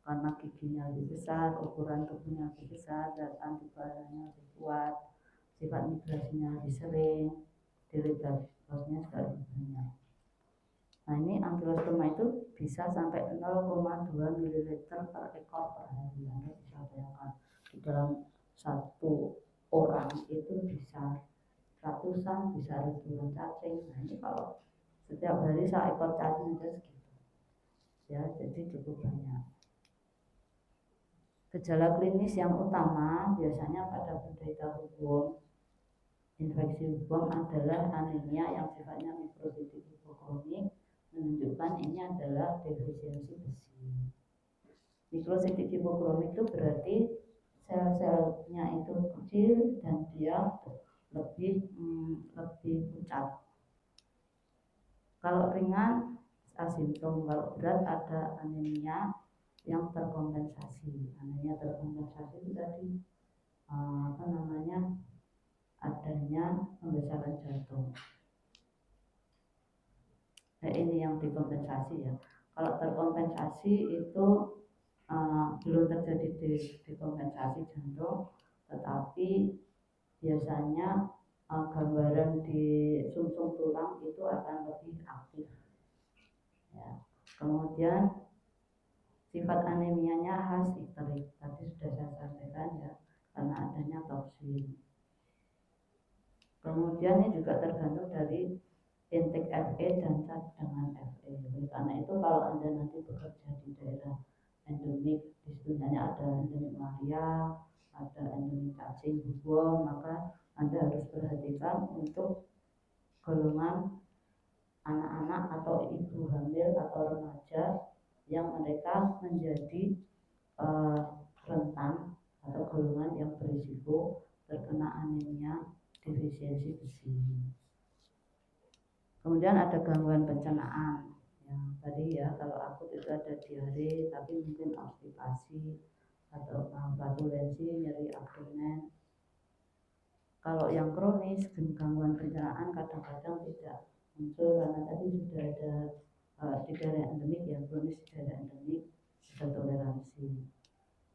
A: karena giginya lebih besar, ukuran tubuhnya lebih besar, dan antibarannya lebih kuat, sifat migrasinya lebih sering, delegatosnya juga lebih banyak. Nah, ini Ankylostoma itu bisa sampai 0,2 ml per ekor per hari. Anda bisa bayangkan di dalam satu orang itu bisa ratusan, bisa ribuan cacing. Nah, ini kalau setiap hari seekor cacing aja segitu ya, jadi cukup banyak. Gejala klinis yang utama biasanya pada penderita hubung infeksi hubung adalah anemia yang sifatnya mikrositik hipokronik, menunjukkan ini adalah defisiensi besi. Mikrositik hipokronik itu berarti sel-selnya itu kecil dan dia lebih pucat. Kalau ringan asimptom, kalau berat ada anemia yang terkompensasi. Anemia terkompensasi itu tadi adanya pembesaran jantung. Nah, ini yang dikompensasi ya. Kalau terkompensasi itu belum terjadi dekompensasi jantung, tetapi biasanya gambaran di sumsum tulang itu akan lebih aktif. Ya. Kemudian sifat anemianya khas icteric, tadi sudah saya sampaikan ya, karena adanya toksin. Kemudian ini juga tergantung dari intake Fe dan cadangan Fe. Karena itu kalau Anda nanti bekerja di daerah endemik, di situ hanya ada endemik malaria, ada endemik cacing hubung, maka Anda harus perhatikan untuk golongan anak-anak atau ibu hamil atau remaja yang mereka menjadi rentan atau golongan yang berisiko terkena anemia defisiensi besi. Kemudian ada gangguan pencernaan. Yang tadi ya, kalau akut itu ada diare, tapi mungkin obstipasi atau flatulensi, nyeri abdomen. Kalau yang kronis, gangguan pencernaan kadang-kadang tidak muncul karena tadi sudah ada di daerah endemik ya, kronis di daerah endemik ada toleransi.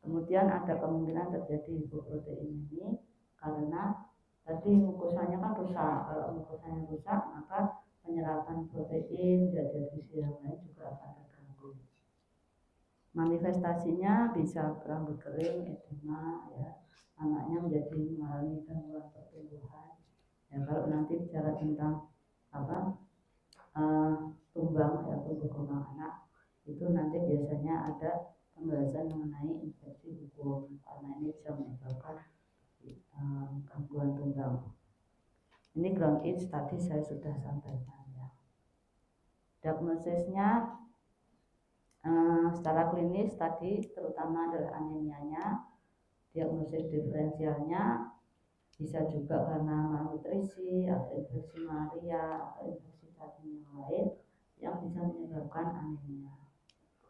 A: Kemudian ada kemungkinan terjadi hipoproteinemia karena tadi mukosanya rusak. Kalau mucosanya rusak, maka penyerapan protein, zat-zat gizi yang lain juga akan terganggu. Manifestasinya bisa rambut kering, edema, ya, anaknya menjadi mengalami gangguan pertumbuhan. Ya, kalau nanti bicara tentang tumbang, ya, tumbuh kembang anak, itu nanti biasanya ada pembahasan mengenai infeksi hukum, karena ini bisa menyebabkan gangguan tumbang. Ini ground itch tadi saya sudah sampaikan, ya. Diagnosisnya secara klinis tadi terutama adalah anemianya. Diagnosis diferensialnya bisa juga karena malnutrisi atau infeksi malaria atau infeksi cacing yang lain yang bisa menyebabkan anemia.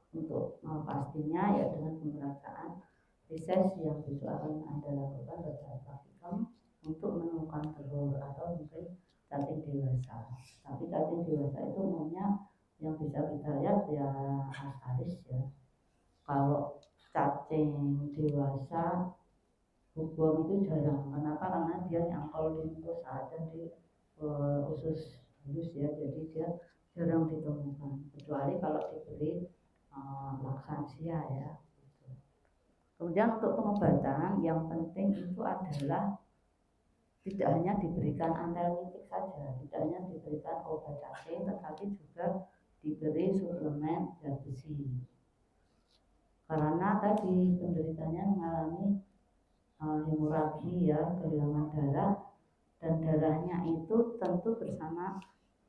A: Untuk pastinya ya dengan pemeriksaan feses yang besok akan Anda lakukan pada praktikum untuk menemukan telur atau mungkin cacing dewasa. Tapi cacing dewasa itu umumnya yang bisa kita lihat ya asaris, ya. Kalau cacing dewasa buang itu jarang. Kenapa? Karena dia nyangkol di mukosa dan di usus halus, ya. Jadi dia jarang ditemukan. Kecuali kalau diberi laksansia, ya. Kemudian untuk pengobatan yang penting itu adalah tidak hanya diberikan antiallergik saja, tidak hanya diberikan obat cacing, tetapi juga diberi suplemen zat besi. Karena tadi penderitanya mengalami hemoragi, ya, kehilangan darah, dan darahnya itu tentu bersama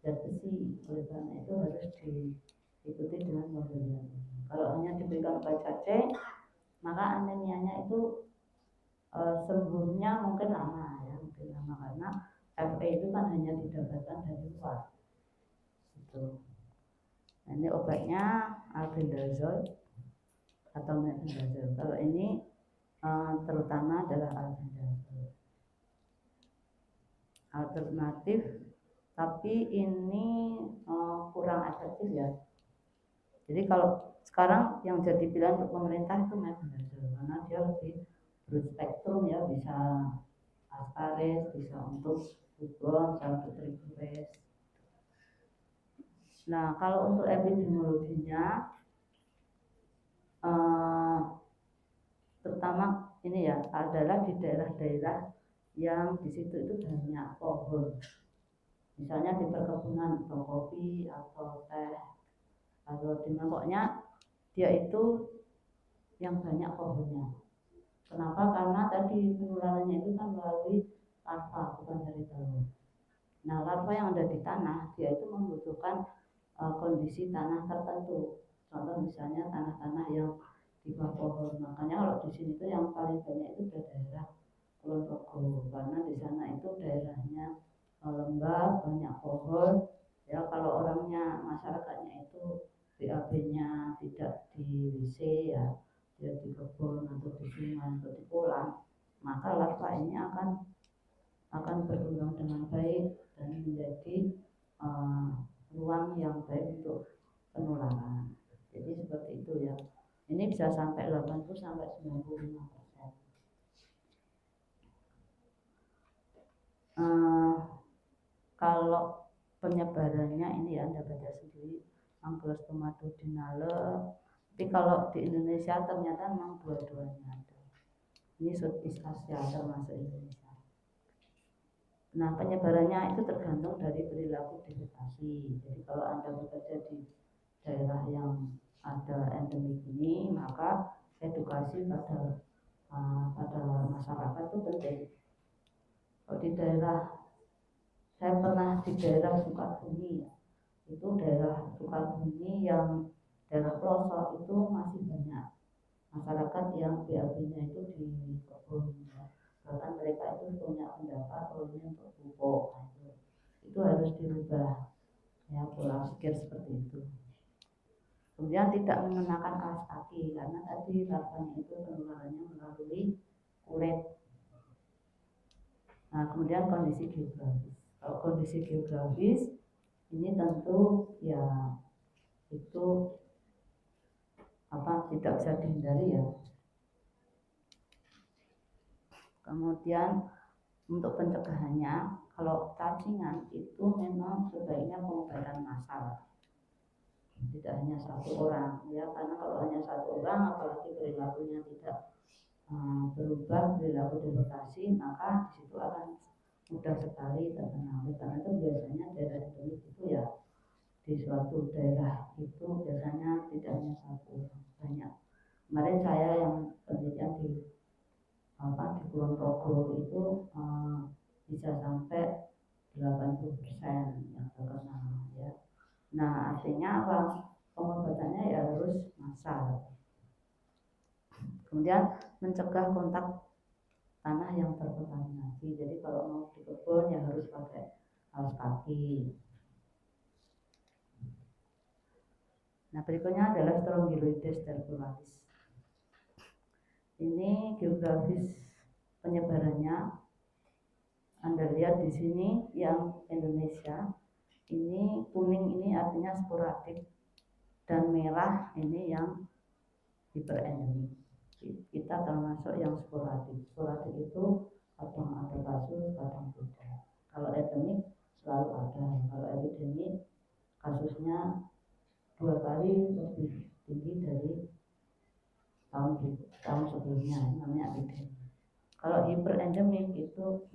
A: zat besi. Oleh karena itu harus diikuti dengan pemberian. Kalau hanya diberikan obat cacing, maka anemianya itu sembuhnya mungkin lama, ya, mungkin lama karena Fe itu kan hanya didapatkan dari luar. Gitu. Nah, ini obatnya albendazole atau mebendazole. Kalau ini terutama adalah albendazole. Alternatif, tapi ini kurang efektif, ya. Jadi kalau sekarang yang jadi pilihan untuk pemerintah itu mebendazole karena dia lebih broad spektrum, ya, bisa askaris, bisa untuk bubon, bisa untuk trigures. Nah, kalau untuk epidemiologinya terutama ini, ya, adalah di daerah-daerah yang di situ itu banyak pohon. Misalnya di perkebunan kopi atau teh atau di pokoknya dia itu yang banyak pohonnya. Kenapa? Karena tadi penularannya itu kan melalui larva, bukan dari telur. Nah, larva yang ada di tanah dia itu membutuhkan kondisi tanah tertentu. Contoh misalnya tanah-tanah yang di bawah pohon. Makanya kalau di sini tuh yang paling banyak itu daerah Kulon Progo, karena di sana itu daerahnya lembab, banyak pohon. Ya, kalau orangnya, masyarakatnya itu BAB-nya tidak di WC, ya, dia di kebun atau di sungai atau di kolam, maka larva ini akan berkembang dengan baik dan menjadi ruang yang baik untuk penularan. Jadi seperti itu, ya. Ini bisa sampai 80 sampai 95%. Kalau penyebarannya ini, ya, Anda baca sendiri, Angiosperma duodenale. Tapi kalau di Indonesia ternyata memang dua-duanya ada. Ini Southeast Asia termasuk Indonesia. Nah, penyebarannya itu tergantung dari perilaku vegetasi. Jadi kalau Anda bekerja di daerah yang ada endemik ini, maka edukasi pada masyarakat itu penting. Kalau di daerah, saya pernah di daerah Sukabumi, ya, itu daerah Sukabumi yang daerah pelosok itu masih banyak masyarakat yang BAB-nya itu di kebun, ya. Bahkan mereka itu punya pendapat kalau ini untuk pupuk, itu harus dirubah, ya, pola pikir seperti itu. Kemudian tidak mengenakan kaos kaki karena tadi larvanya itu penularannya melalui kulit. Nah, kemudian kondisi geografis. Kalau kondisi geografis ini tentu, ya, itu tidak bisa dihindari, ya. Kemudian untuk pencegahannya, kalau cacingan itu memang sebaiknya pengobatan massal, tidak hanya satu orang ya, karena kalau hanya satu orang apalagi perilakunya tidak berubah, perilaku divertasi, maka di situ akan mudah sekali terkena. Karena itu biasanya daerah endemik itu ya di suatu daerah itu biasanya tidak hanya satu, banyak. Kemarin saya yang penelitian di Kulon Progo itu bisa sampai 80% yang terkena ya. Nah artinya apa? Pengobatannya ya harus massal. Kemudian mencegah kontak tanah yang terkontaminasi. Jadi kalau mau di kebun ya harus pakai alas kaki. Nah berikutnya adalah Strongyloides stercularis. Ini geografis penyebarannya. Anda lihat di sini yang Indonesia ini kuning ini artinya sporadik dan merah ini yang hiperendemik. Kita termasuk yang sporadik. Sporadik itu kadang ada kasus, kadang tidak. Kalau endemik selalu ada. Kalau epidemik kasusnya 2 kali lebih tinggi dari tahun sebelumnya, namanya epidemik. Kalau hiperendemik itu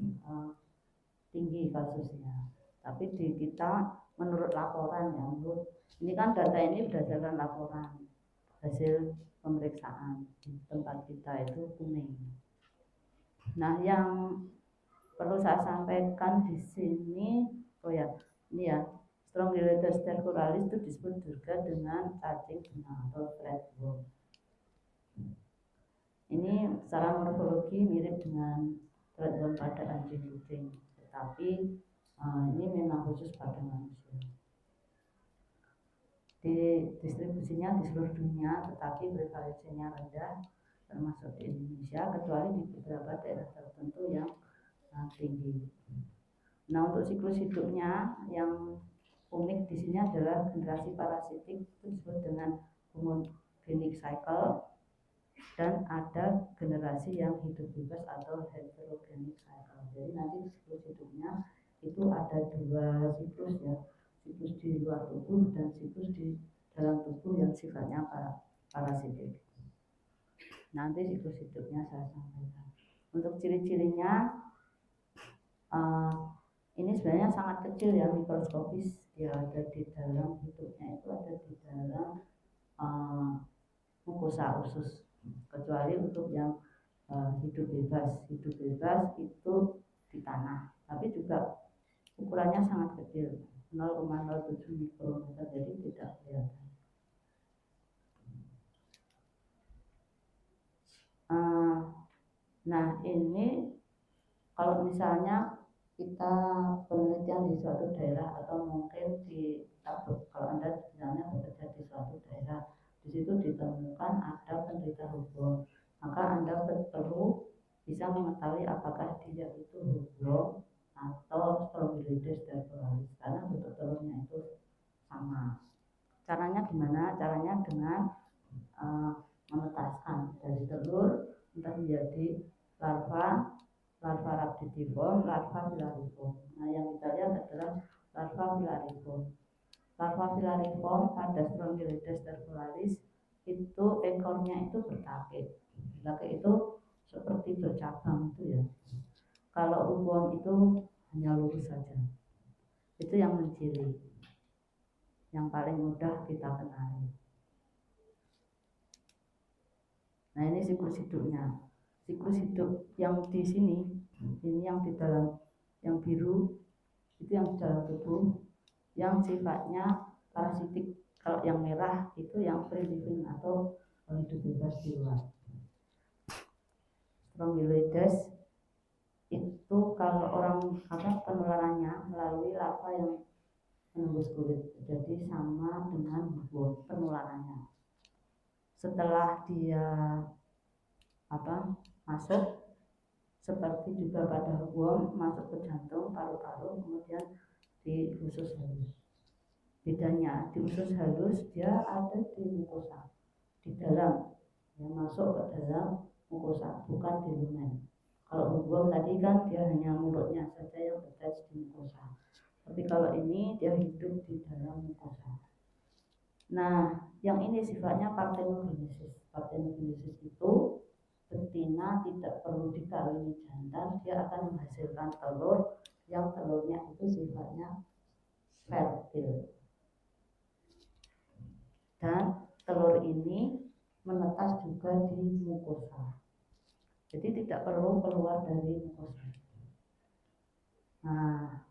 A: tinggi kasusnya. Tapi di kita menurut laporan ya, ini kan data ini berdasarkan laporan hasil pemeriksaan di tempat kita itu kuning. Nah yang perlu saya sampaikan di sini, ini ya, Strongyloides stercularis itu disebut juga dengan cacing benang atau flatworm. Ini secara morfologi mirip dengan flatworm pada anjing kucing, tetapi ini memang khusus pada manusia. Di distribusinya di seluruh dunia, tetapi prevalensinya rendah, termasuk di Indonesia, kecuali di beberapa daerah tertentu yang tinggi. Nah untuk siklus hidupnya yang unik di sini adalah generasi parasitik itu disebut dengan homogenic cycle, dan ada generasi yang hidup bebas atau heterogenic cycle. Jadi nanti siklus hidupnya itu ada 2 siklus ya, siklus di luar tubuh dan siklus di dalam tubuh yang sifatnya parasitik. Nanti siklus hidupnya saya sampaikan. Untuk ciri-cirinya ini sebenarnya sangat kecil ya, mikroskopis, dia ada di dalam hidupnya itu ada di dalam mukosa usus, kecuali untuk yang hidup bebas itu di tanah, tapi juga ukurannya sangat kecil, 0,07 mikrometer, jadi tidak kelihatan. Nah ini kalau misalnya kita penelitian di suatu daerah atau mungkin di kalau Anda misalnya bekerja di suatu daerah, di situ ditemukan ada penderita hubung, maka Anda perlu bisa mengetahui apakah dia itu hubung atau Strongyloides stercularis, karena bentuk telurnya itu sama. Caranya gimana? Caranya dengan menetaskan dari telur entah menjadi larva rhabditiform, larva filariform. Nah yang kita lihat adalah larva filariform. Larva filariform pada Strongyloides stercularis itu ekornya itu bertakik. Bertakik itu seperti bercabang itu ya. Kalau ubuang itu hanya lurus saja. Itu yang menciri, yang paling mudah kita kenali. Nah ini siklus hidupnya. Siklus hidup yang di sini, ini yang di dalam, yang biru itu yang di dalam tubuh, yang sifatnya parasitik. Kalau yang merah itu yang free living atau hidup bebas di luar. Strongyloides itu kalau orang penularannya melalui larva yang menembus kulit, jadi sama dengan hubung penularannya. Setelah dia masuk, seperti juga pada hubung, masuk ke jantung, paru-paru, kemudian di usus halus. Bedanya di usus halus dia ada di mukosa, di dalam, yang masuk ke dalam mukosa, bukan di lumen. Kalau hookworm tadi kan dia hanya mulutnya saja yang attach di mukosa, tapi kalau ini dia hidup di dalam mukosa. Nah, yang ini sifatnya partenogenesis. Partenogenesis itu betina tidak perlu dikawini jantan, dia akan menghasilkan telur yang telurnya itu sifatnya fertil. Dan telur ini menetas juga di mukosa. Jadi tidak perlu keluar dari mukosa. Nah,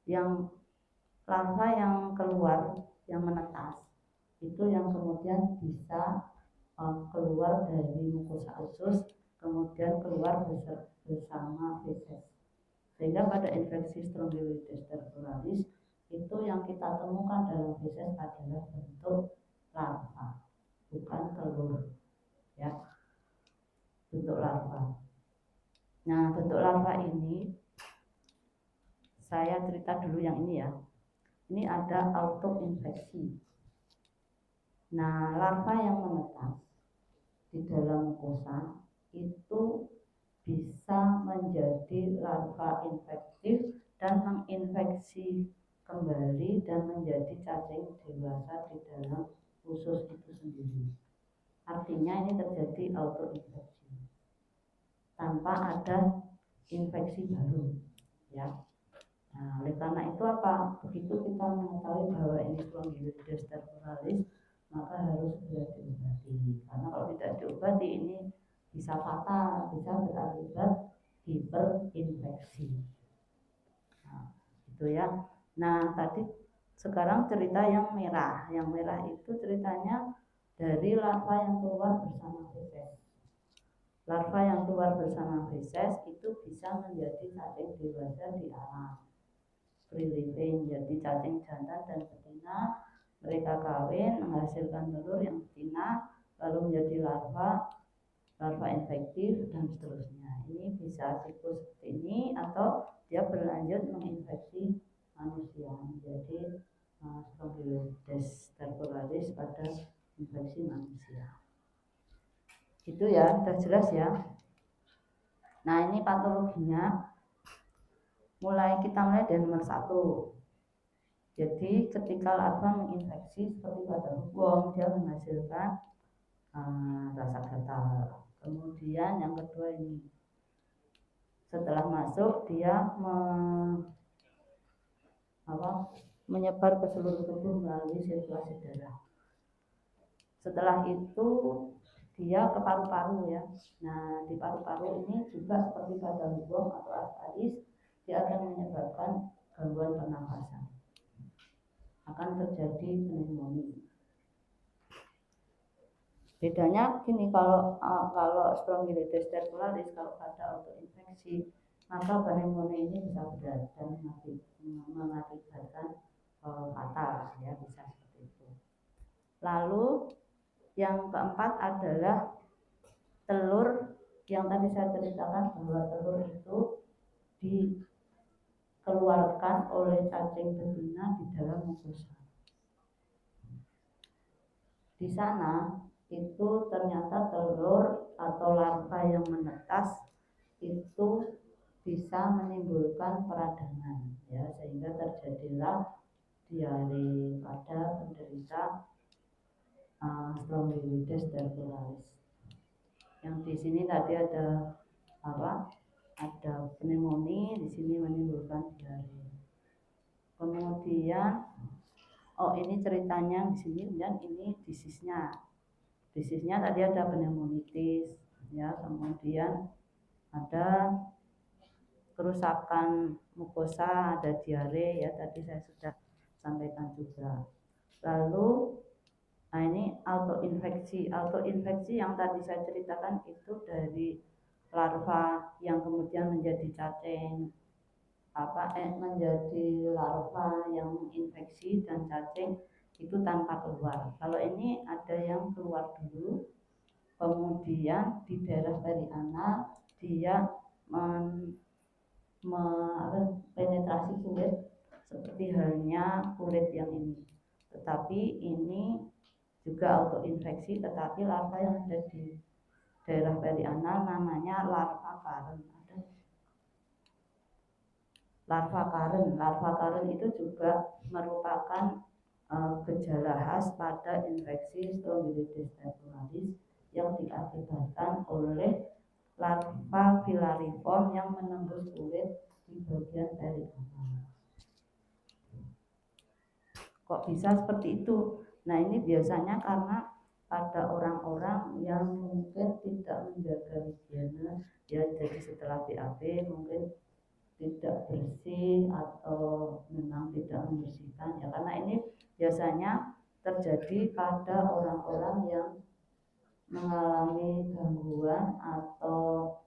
A: yang larva yang keluar, yang menetas, itu yang kemudian bisa keluar dari mukosa usus, kemudian keluar bersama feses. Sehingga pada infeksi Strongyloides tuberculosis itu yang kita temukan dalam feses adalah bentuk larva, bukan telur, ya, bentuk larva. Nah, bentuk larva ini saya cerita dulu yang ini ya. Ini ada autoinfeksi. Nah, larva yang menetas di dalam mukosa itu bisa menjadi larva infektif dan menginfeksi kembali dan menjadi cacing dewasa di dalam usus itu sendiri. Artinya ini terjadi autoinfeksi tanpa ada infeksi baru, ya. Nah, oleh karena itu apa? Begitu kita mengetahui bahwa ini Strongyloides tuberculosis, maka harus segera diobati. Karena kalau tidak diobati ini bisa fatal, bisa berakibat hiperinfeksi. Nah, itu ya. Nah, tadi sekarang cerita yang merah. Yang merah itu ceritanya dari larva yang keluar bersama feses. Larva yang keluar bersama feses itu bisa menjadi cacing dewasa di alam. Free living, jadi cacing jantan dan betina, mereka kawin menghasilkan telur yang betina lalu menjadi larva infektif dan seterusnya. Ini bisa siklus seperti ini atau dia berlanjut menginfeksi manusia menjadi Strongyloides tuberculosis pada infeksi manusia. Itu ya, sudah jelas ya. Nah, ini patologinya. Mulai kita mulai dari nomor 1. Jadi ketika larva menginfeksi seperti pada hookworm, dia menghasilkan rasa gatal. Kemudian yang kedua ini, setelah masuk dia menyebar ke seluruh tubuh melalui sirkulasi darah. Setelah itu dia ke paru-paru ya. Nah, di paru-paru ini juga seperti pada hookworm atau ascaris, dia akan menyebabkan gangguan pernafasan. Akan terjadi pneumonia. Bedanya gini, kalau Strongyloides tuberculosis kalau ada autoinfeksi, maka pneumonia ini bisa berat dan mengakibatkan fatal ya, bisa seperti itu. Lalu yang keempat adalah telur yang tadi saya ceritakan bahwa telur itu dikeluarkan oleh cacing betina di dalam mukosa. Di sana itu ternyata telur atau larva yang menetas itu bisa menimbulkan peradangan ya, sehingga terjadilah diare pada penderita Strongyloides tuberculosis. Yang di sini tadi ada ada pneumonia, di sini menimbulkan diare. Kemudian ini ceritanya di sini, dan ini disisnya. Disisnya tadi ada pneumonitis ya, kemudian ada kerusakan mukosa, ada diare ya, tadi saya sudah sampaikan juga. Lalu ini autoinfeksi. Autoinfeksi yang tadi saya ceritakan itu dari larva yang kemudian menjadi cacing menjadi larva yang menginfeksi dan cacing itu tanpa keluar. Kalau ini ada yang keluar dulu, kemudian di daerah perianal dia penetrasi kulit seperti halnya kulit yang ini. Tetapi ini juga autoinfeksi, tetapi larva yang ada di daerah perianal namanya larva karen. larva karen. Larva karen itu juga merupakan gejala khas pada infeksi Staphylococcus aureus yang diakibatkan oleh larva filariform yang menembus kulit di bagian perikoma. Kok bisa seperti itu? Nah, ini biasanya karena pada orang-orang yang mungkin tidak menjaga higiene, ya, jadi setelah BAB mungkin tidak bersih atau memang tidak membersihkan, ya, karena ini biasanya terjadi pada orang-orang yang mengalami gangguan atau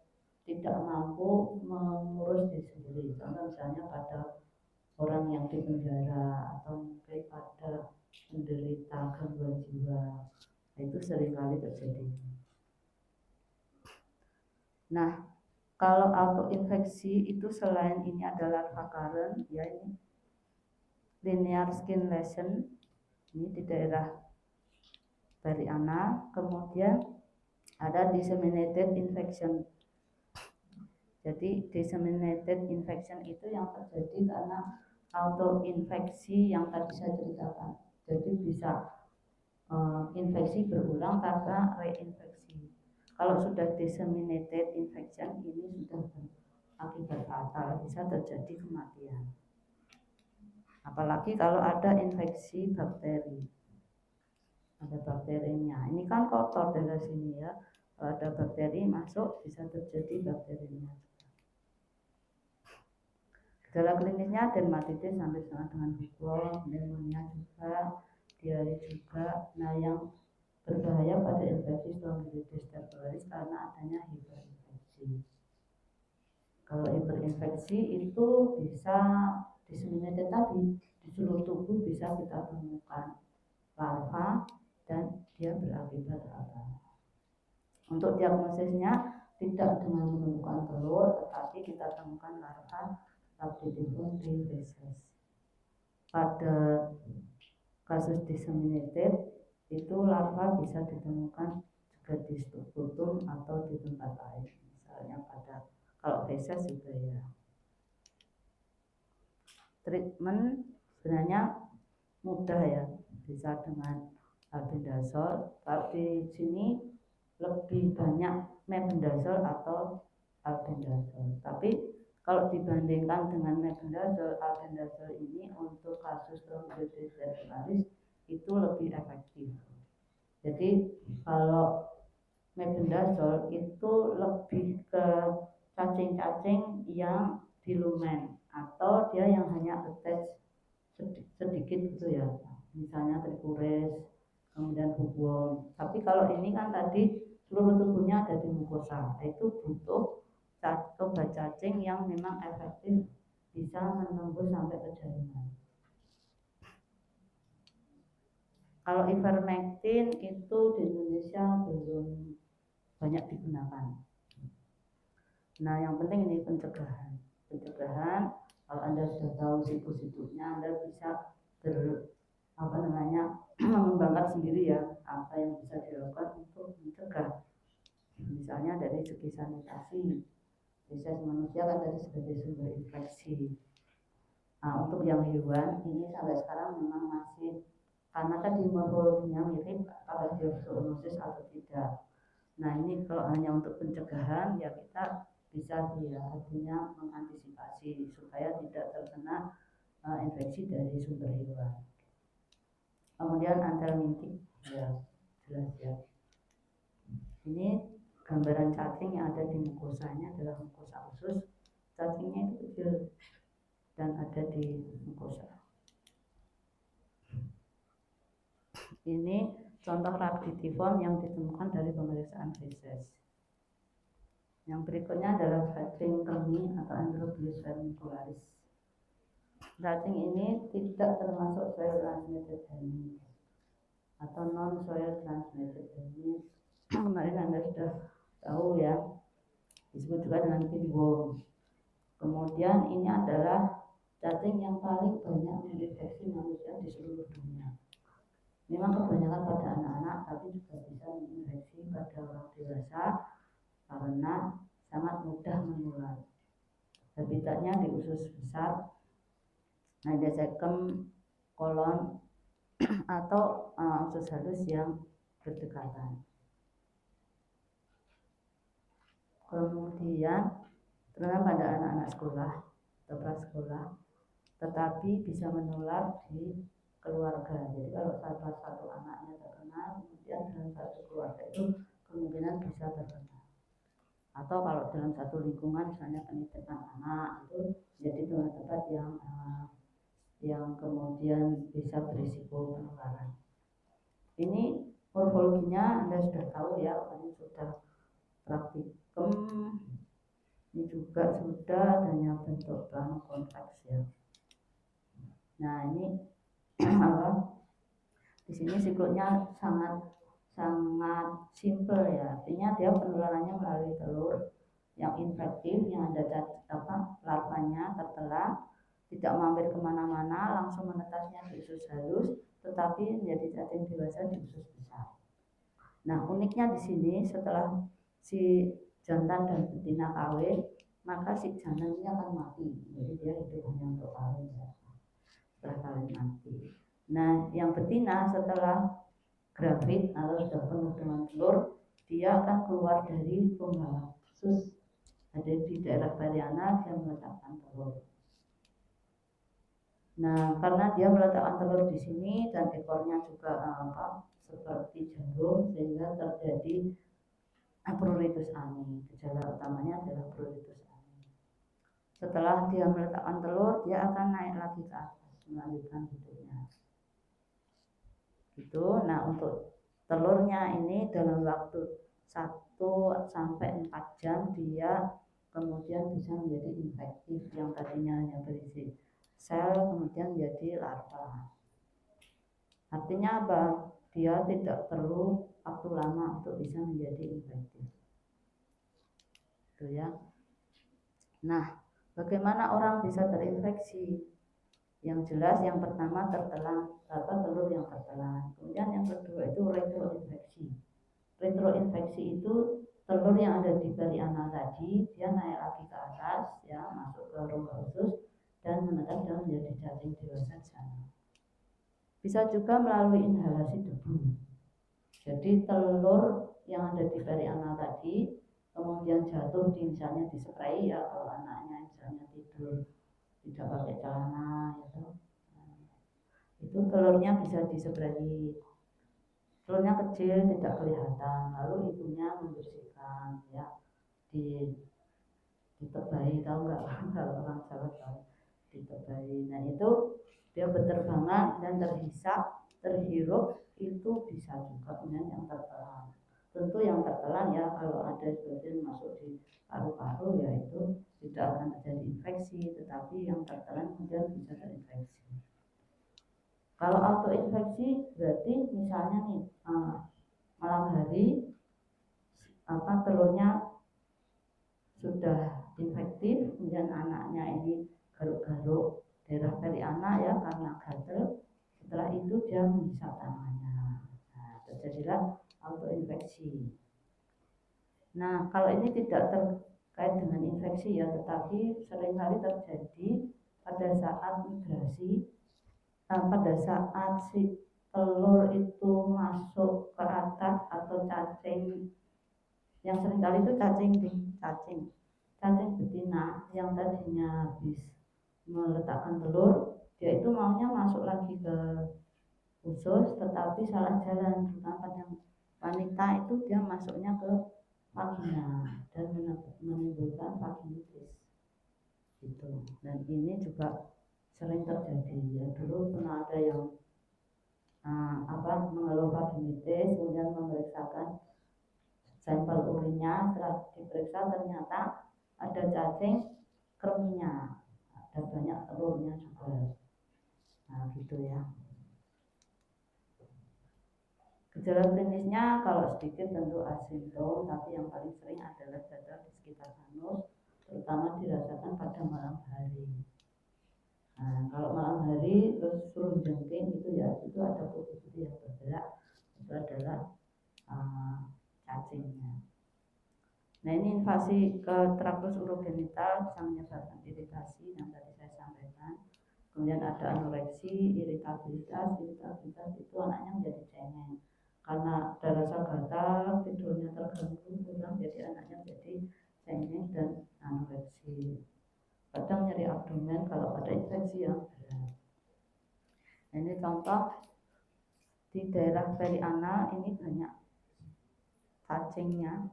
A: tidak mampu mengurus diri sendiri. Contoh misalnya pada orang yang di penjara atau mungkin pada penderita gangguan jiwa, itu seringkali terjadi. Nah, kalau autoinfeksi itu selain ini adalah larva karen, ya, ini linear skin lesion, ini di daerah perianal. Kemudian ada disseminated infection. Jadi disseminated infection itu yang terjadi karena autoinfeksi yang tadi saya ceritakan. Jadi bisa infeksi berulang karena reinfeksi. Kalau sudah disseminated infection, ini sudah akibat fatal, bisa terjadi kematian. Apalagi kalau ada infeksi bakteri, ada bakterinya. Ini kan kotor dari sini, ya. Kalau ada bakteri masuk, bisa terjadi bakterinya. Gejala klinisnya dermatitis sampai dengan hipok, pneumonia juga, diare juga. Nah, yang berbahaya pada infeksi Staphylococcus aureus karena adanya hiperinfeksi. Kalau hiperinfeksi itu bisa disseminated tadi, di seluruh tubuh bisa kita temukan larva dan dia berakibat fatal. Untuk diagnosisnya tidak dengan menemukan telur, tetapi kita temukan larva Staphylococcus di feses. Pada kasus disseminated itu larva bisa ditemukan juga di sputum atau di tempat lain, misalnya pada kalau feses juga, ya. Treatment sebenarnya mudah, ya, bisa dengan albendazole. Kalau di sini lebih banyak mebendazole atau albendazole. Tapi kalau dibandingkan dengan mebendazole, albendazole ini untuk kasus Staphylococcus aureus itu lebih efektif. Jadi kalau mebendazole itu lebih ke cacing-cacing yang di lumen atau dia yang hanya attach sedikit gitu, ya, misalnya trikuris, kemudian hubung. Tapi kalau ini kan tadi seluruh tubuhnya ada di mukosa, itu butuh obat cacing yang memang efektif, bisa menembus sampai ke jaringan. Kalau ivermectin itu di Indonesia belum banyak digunakan. Nah, yang penting ini pencegahan. Kalau Anda sudah tahu situs-situsnya, Anda bisa mengembangkan sendiri, ya, apa yang bisa dilakukan untuk mencegah. Misalnya dari segi sanitasi, feses manusia kan tadi sebagai sumber infeksi. Nah, untuk yang hewan ini sampai sekarang memang masih, karena tadi morfologinya mirip, apakah dia zoonosis atau tidak. Nah, ini kalau hanya untuk pencegahan, ya kita bisa, ya, artinya mengantisipasi supaya tidak terkena infeksi dari sumber hewan. Kemudian anthelmintik, ya, jelas, ya. Ini gambaran cacing yang ada di mukosanya adalah mukosa usus. Cacingnya itu kecil dan ada di mukosa. Ini contoh rhabditiform yang ditemukan dari pemeriksaan feses. Yang berikutnya adalah cacing kemih atau Androbius vermicularis. Cacing ini tidak termasuk soil transmitted herpes atau non soil transmitted herpes. Kemarin Anda sudah tahu, ya, disebut juga dengan pinworm. Kemudian ini adalah cacing yang paling banyak menginfeksi manusia di seluruh dunia. Memang kebanyakan pada anak-anak, tapi juga bisa menginfeksi pada orang dewasa karena sangat mudah menular. habitatnya di usus besar, endocekum, kolon atau usus halus yang berdekatan. Kemudian terutama pada anak-anak sekolah atau prasekolah, tetapi bisa menular di keluarga. Jadi kalau salah satu anaknya terkena, kemudian dalam satu keluarga itu kemungkinan bisa terkena. Atau kalau dalam satu lingkungan, misalnya penitipan anak, itu jadi tempat-tempat yang kemudian bisa berisiko penularan. Ini morfologinya Anda sudah tahu ya, ini sudah praktikum, ini juga sudah adanya bentuk plano konveks ya. Nah ini apa? Di sini siklusnya sangat simple ya, artinya dia penularannya melalui telur yang infektif, yang ada larvanya tertelan, tidak mampir kemana-mana, langsung menetasnya di usus halus, tetapi menjadi cacing dewasa di usus besar. Nah uniknya di sini setelah si jantan dan betina kawin, maka si jantan ini akan mati, jadi dia hidup hanya untuk kawin ya. Setelah kawin mati. Nah yang betina setelah gravid atau sudah penuh dengan telur, dia akan keluar dari penghalang usus, ada di daerah perianal, dia meletakkan telur. Nah karena dia meletakkan telur di sini dan ekornya juga seperti jarum, sehingga terjadi pruritus ani. Gejala utamanya adalah pruritus ani. Setelah dia meletakkan telur, dia akan naik lagi ke atas, melanjutkan hidupnya. Gitu. Nah untuk telurnya ini dalam waktu 1 sampai 4 jam dia kemudian bisa menjadi infektif, yang tadinya hanya berisi sel kemudian menjadi larva. Artinya apa? Dia tidak perlu waktu lama untuk bisa menjadi infektif. Itu ya. Nah, bagaimana orang bisa terinfeksi? Yang jelas yang pertama telur yang tertelan. Kemudian yang kedua itu retroinfeksi. Retroinfeksi itu telur yang ada di perianal tadi, dia naik lagi ke atas ya, masuk ke rongga usus dan menetas dan menjadi cacing dewasa di sana. Bisa juga melalui inhalasi debu. Jadi telur yang ada di perianal tadi kemudian jatuh di misalnya di spray ya, kalau anaknya misalnya tidur tidak pakai celana itu telurnya bisa diseberangi. Telurnya kecil tidak kelihatan, lalu ibunya membersihkan ya, ditebai, tahu nggak kalau orang Jawa tahu ditebai. Nah itu dia berterbangan dan terhirup itu bisa juga dengan yang tertelan. Tentu yang tertelan ya, kalau ada sebagian masuk di paru-paru ya itu tidak akan terjadi infeksi, tetapi yang tertelan kemudian bisa terinfeksi. Kalau autoinfeksi berarti misalnya nih malam hari telurnya sudah infektif, kemudian anaknya ini garuk-garuk daerah perianal ya karena gatal, setelah itu dia menghisap tangannya. Nah, terjadilah autoinfeksi. Nah, kalau ini tidak terkait dengan infeksi ya, tetapi seringkali terjadi pada saat migrasi, pada saat si telur itu masuk ke atas atau cacing, yang seringkali itu cacing betina yang tadinya habis meletakkan telur, dia itu maunya masuk lagi ke usus, tetapi salah jalan, terutama yang wanita itu dia masuknya ke vagina dan menimbulkan vaginitis gitu. Dan ini juga sering terjadi ya. Dulu pernah ada yang mengeluh vaginitis, kemudian memeriksakan sampel urinnya, setelah diperiksa ternyata ada cacing kreminya, ada banyak telurnya juga. Nah gitu ya. Gejala klinisnya kalau sedikit tentu asimptom, tapi yang paling sering adalah gatal di sekitar anus, terutama dirasakan pada malam hari. Nah, kalau malam hari terus suruh jengking itu ya, itu ada putih-putih yang bergerak, itu adalah cacingnya. Nah ini invasi ke traktus urogenital bisa menyebabkan kemudian ada anoreksi, iritabilitas itu anaknya menjadi cengeng karena ada rasa gatal, tidurnya terganggu kurang, jadi anaknya menjadi cengeng dan anoreksi. Kadang nyeri abdomen kalau ada infeksi yang berat. Ini contoh di daerah perianal ini banyak cacingnya.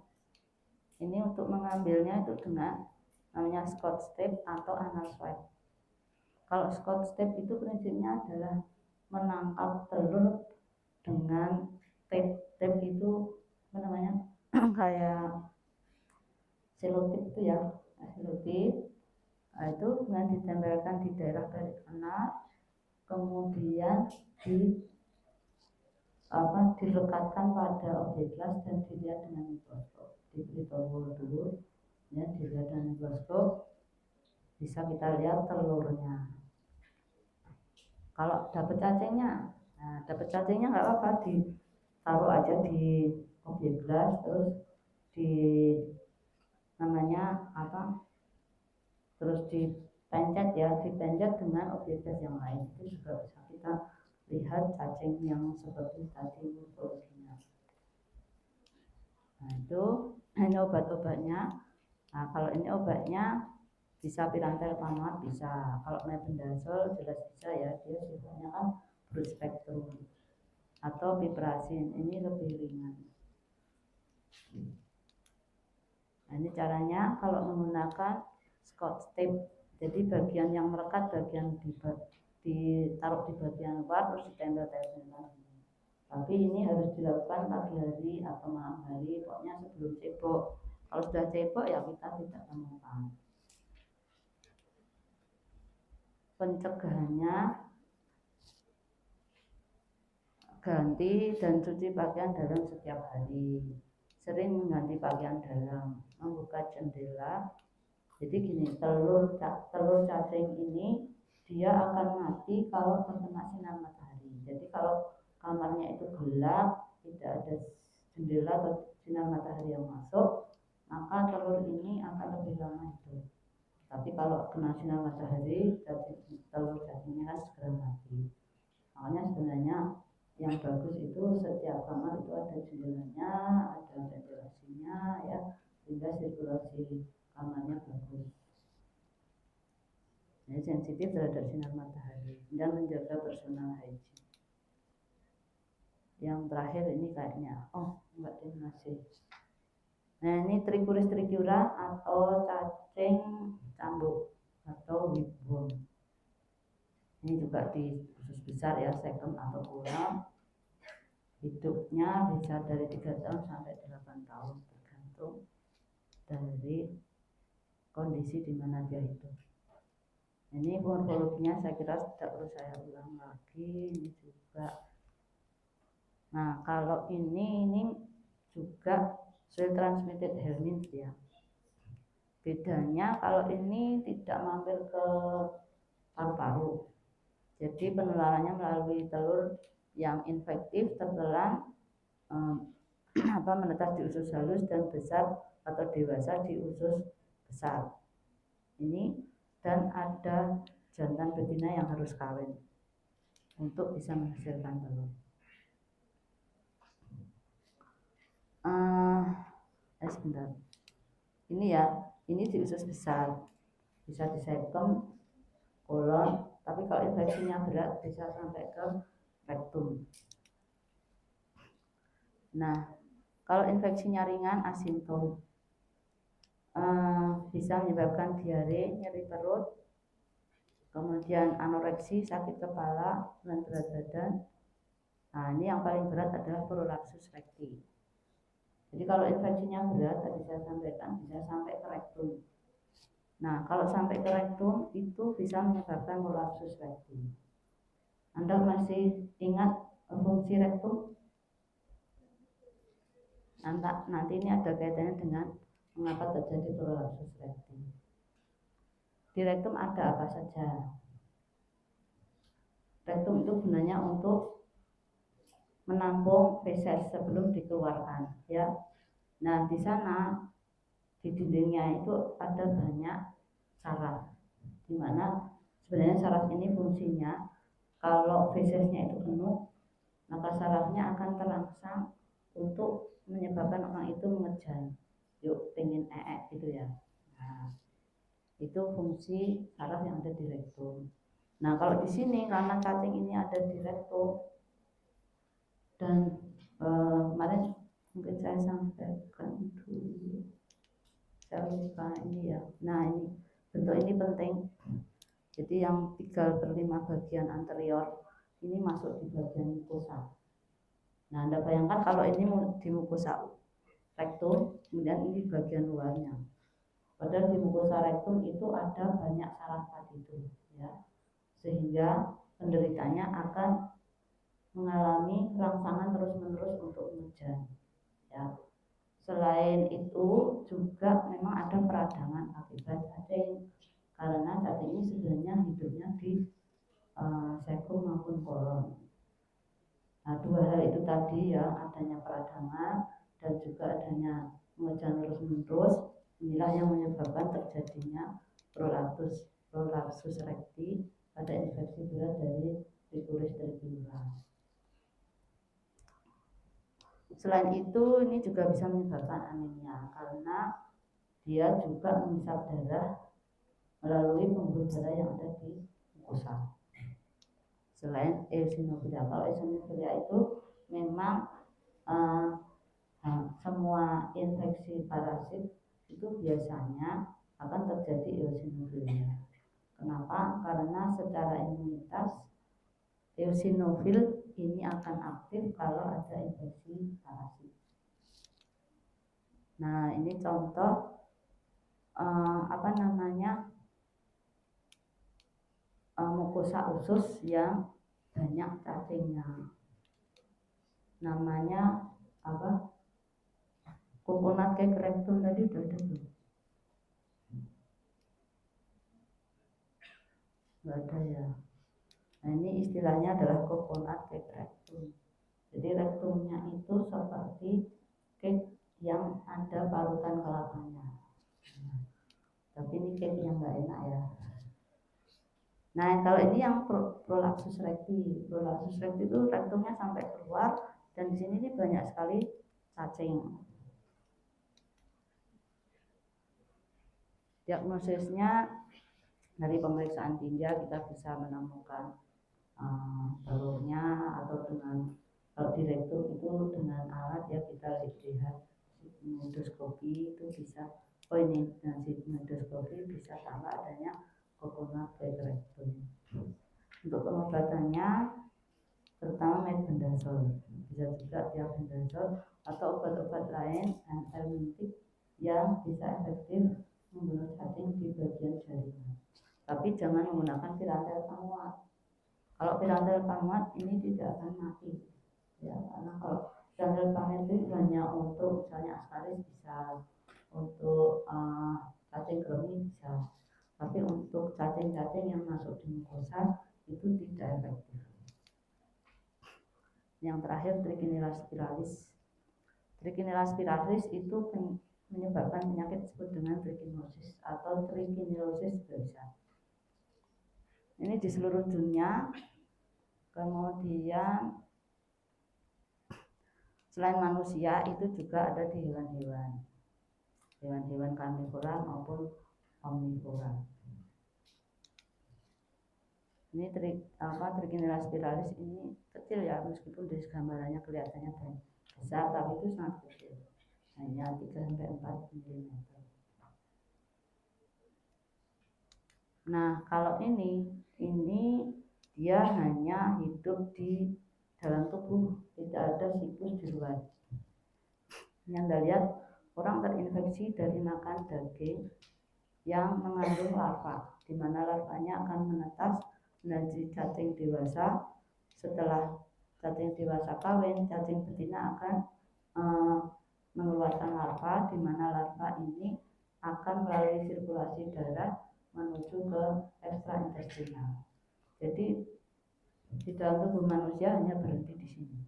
A: Ini untuk mengambilnya itu dengan namanya Scotch tape atau anal swab. Kalau Scotch tape itu prinsipnya adalah menangkap telur dengan tape. Tape itu apa namanya? Kayak selotip itu ya, selotip. Nah, itu kemudian ditempelkan di daerah perianal, kemudian dilekatkan pada objek gelas dan dilihat dengan mikroskop. Diberi tombol dulu, ya dilihat dengan mikroskop, bisa kita lihat telurnya. Kalau dapat cacingnya, nggak apa-apa, ditaruh aja di objek gelas, terus di namanya apa? Terus dipencet dengan objek gas yang lain, itu juga bisa kita lihat cacing yang seperti tadi morfologinya. Nah itu ini obat-obatnya. Nah kalau ini obatnya bisa pirantel pamat bisa, kalau mebendazole jelas bisa ya, dia sifatnya kan broad spectrum, atau piperacin ini lebih ringan. Nah ini caranya kalau menggunakan Scotch tape, jadi bagian yang melekat bagian ditaruh di bagian luar terus ditempel-tempel. Tapi ini harus dilakukan pagi hari atau malam hari, pokoknya sebelum cebok. Kalau sudah cebok ya kita tidak temukan. Pencegahannya ganti dan cuci pakaian dalam setiap hari. Sering mengganti pakaian dalam, membuka jendela. Jadi gini, telur cacing ini dia akan mati kalau terkena sinar matahari. Jadi kalau kamarnya itu gelap, tidak ada jendela atau sinar matahari yang masuk, maka telur ini akan lebih lama hidup. Tapi kalau kena sinar matahari, telur cacingnya kan segera mati. Makanya sebenarnya yang bagus itu setiap kamar itu ada jendelanya, ada ventilasinya ya, sehingga sirkulasi kamarnya bagus. Ini sensitif terhadap sinar matahari dan menjaga personal hygiene. Yang terakhir ini kayaknya, enggak masih. Nah ini Trichuris trichiura atau cacing cambuk atau whipworm. Ini juga di usus besar ya, second atau kurang. Hidupnya bisa dari 3 tahun sampai 8 tahun tergantung dari kondisi di mana dia hidup. Ini morfologinya saya kira tidak perlu saya ulang lagi. Ini juga. Nah kalau ini juga cell transmitted helminth ya. Bedanya kalau ini tidak mampir ke paru-paru. Jadi penularannya melalui telur yang infektif tertelan menetas di usus halus dan besar atau dewasa di usus besar. Ini dan ada jantan betina yang harus kawin untuk bisa menghasilkan telur. Sebentar. Ini ya, ini di usus besar, bisa di septum, kolon, tapi kalau infeksinya berat bisa sampai ke rektum. Nah, kalau infeksinya ringan asimptom, bisa menyebabkan diare, nyeri perut, kemudian anoreksi, sakit kepala, dan berat badan. Nah, ini yang paling berat adalah prolapsus rekti. Jadi kalau infeksinya berat, tadi saya sampaikan bisa sampai ke rektum. Nah, kalau sampai ke rektum itu bisa menyebabkan prolapsus rekti. Anda masih ingat fungsi rektum? Nanti ini ada kaitannya dengan mengapa terjadi prolapsus rekti. Di rektum ada apa saja? Rektum itu gunanya untuk menampung feses sebelum dikeluarkan ya. Nah di sana di dindingnya itu ada banyak saraf, di mana Sebenarnya saraf ini fungsinya kalau fesesnya itu penuh, maka sarafnya akan terangsang untuk menyebabkan orang itu mengejan, yuk pengen gitu ya. Nah, itu fungsi saraf yang ada di rektum. Nah, kalau di sini karena cacing ini ada di rektum dan kemarin mungkin saya sampaikan dulu, saya lupa ini ya. Nah, ini bentuk ini penting. Jadi yang 3/5 bagian anterior ini masuk di bagian mukosa. Nah, Anda bayangkan kalau ini di mukosa rektum, kemudian ini bagian luarnya. Padahal di mukosa rektum itu ada banyak saraf tadi itu, ya. Sehingga penderitanya akan mengalami rangsangan terus-menerus untuk mengejan, ya. Selain itu juga memang ada peradangan akibat cacing, karena cacing ini sebenarnya hidupnya di sekum maupun kolon. Nah, dua hal itu tadi ya, adanya peradangan dan juga adanya mengejan terus-menerus, inilah yang menyebabkan terjadinya prolapsus rekti pada infeksi berat dari Trichuris trichinella. Selain itu, ini juga bisa menyebabkan anemia karena dia juga menghisap darah melalui pembuluh darah yang ada di mukosa. Selain eosinophilia, kalau eosinophilia itu memang semua infeksi parasit itu biasanya akan terjadi eosinophilia. Kenapa? Karena secara imunitas eosinofil ini akan aktif kalau ada infeksi parasit. Nah, ini contoh mukosa usus yang banyak cacingnya. Namanya apa? Coconut cake rectum tadi udah ada belum? Nggak ada ya. Nah, ini istilahnya adalah coconut cake rectum. Jadi rektumnya itu seperti cake yang ada parutan kelapanya. Tapi ini cake yang nggak enak ya. Nah, kalau ini yang prolapsus recti. Prolapsus recti itu rektumnya sampai keluar dan di sini ini banyak sekali cacing. Diagnosisnya dari pemeriksaan tinja kita bisa menemukan telurnya, atau dengan kalau di rektum itu dengan alat ya kita lihat sigmoidoskopi itu bisa. Ini dengan sigmoidoskopi bisa tahu adanya coconut cake rectum. Untuk pengobatannya terutama methylbendazole, bisa juga thiabendazole atau obat-obat lain helmintic yang bisa efektif membunuh cacing di bagian jaringan. Tapi jangan menggunakan pirantel penguat. Kalau pirantel penguat ini tidak akan mati, ya, karena kalau pirantel penguat itu hanya untuk misalnya askaris bisa, untuk cacing kremi bisa, tapi untuk cacing-cacing yang masuk di mukosa itu tidak efektif. Yang terakhir Trichinella spiralis. Trichinella spiralis itu menyebabkan penyakit disebut dengan trichinosis atau trichinilosis biasa. Ini di seluruh dunia. Kemudian selain manusia itu juga ada di hewan-hewan, hewan-hewan karnivora maupun omnivora. Ini Trichinella spiralis ini kecil ya, meskipun di gambarannya kelihatannya besar, tapi itu sangat kecil, hanya 3-4 mm. Nah, kalau ini dia hanya hidup di dalam tubuh, tidak ada siklus di luar. Yang Anda lihat, orang terinfeksi dari makan daging yang mengandung larva, di mana larvanya akan menetas menjadi cacing dewasa. Setelah cacing dewasa kawin, cacing betina akan mengeluarkan larva, di mana larva ini akan melalui sirkulasi darah menuju ke ekstraintestinal. Jadi di dalam tubuh manusia hanya berhenti di sini.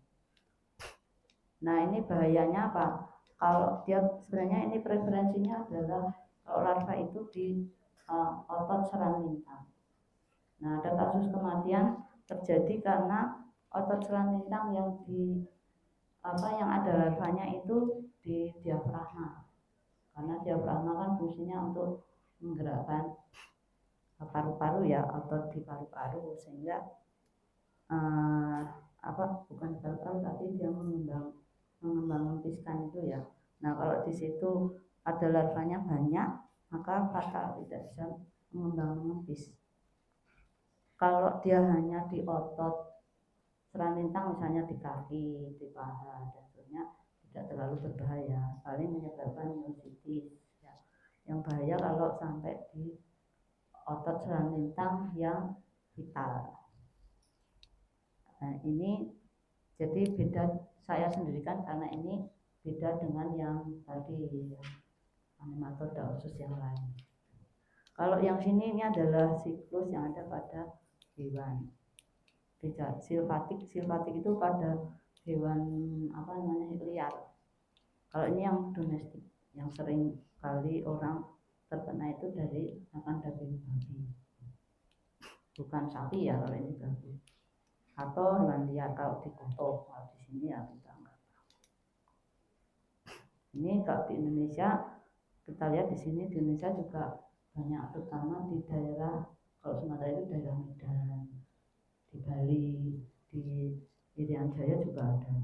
A: Nah, ini bahayanya apa? Kalau dia sebenarnya ini preferensinya adalah kalau larva itu di otot serang lintang. Nah, ada kasus kematian terjadi karena otot selang lintang yang ada larvanya itu di diafragma. Karena diafragma kan fungsinya untuk menggerakkan paru-paru ya, otot di paru-paru, sehingga eh, bukan paru-paru tapi dia mengempiskan itu ya. Nah, kalau di situ ada larvanya banyak, maka fatal, tidak bisa mengembis. Kalau dia hanya di otot selang lintang, misalnya di kaki, di paha, dan sebagainya, tidak terlalu berbahaya, paling menyebabkan myositis ya. Yang bahaya kalau sampai di otot selang lintang yang vital. Nah, ini jadi beda, saya sendirikan karena ini beda dengan yang tadi nematoda usus yang lain. Kalau yang sini ini adalah siklus yang ada pada hewan. Beda silvatik itu pada hewan liar. Kalau ini yang domestik, yang sering kali orang terkena itu dari makan daging babi, bukan sapi ya kalau ini babi, atau hewan liar kalau dikutuk. Kalau di sini ya kita enggak. Ini kalau di Indonesia kita lihat di sini, di Indonesia juga banyak, terutama di daerah, kalau Sumatera itu daerah Medan, di Bali, di Irian Jaya juga ada.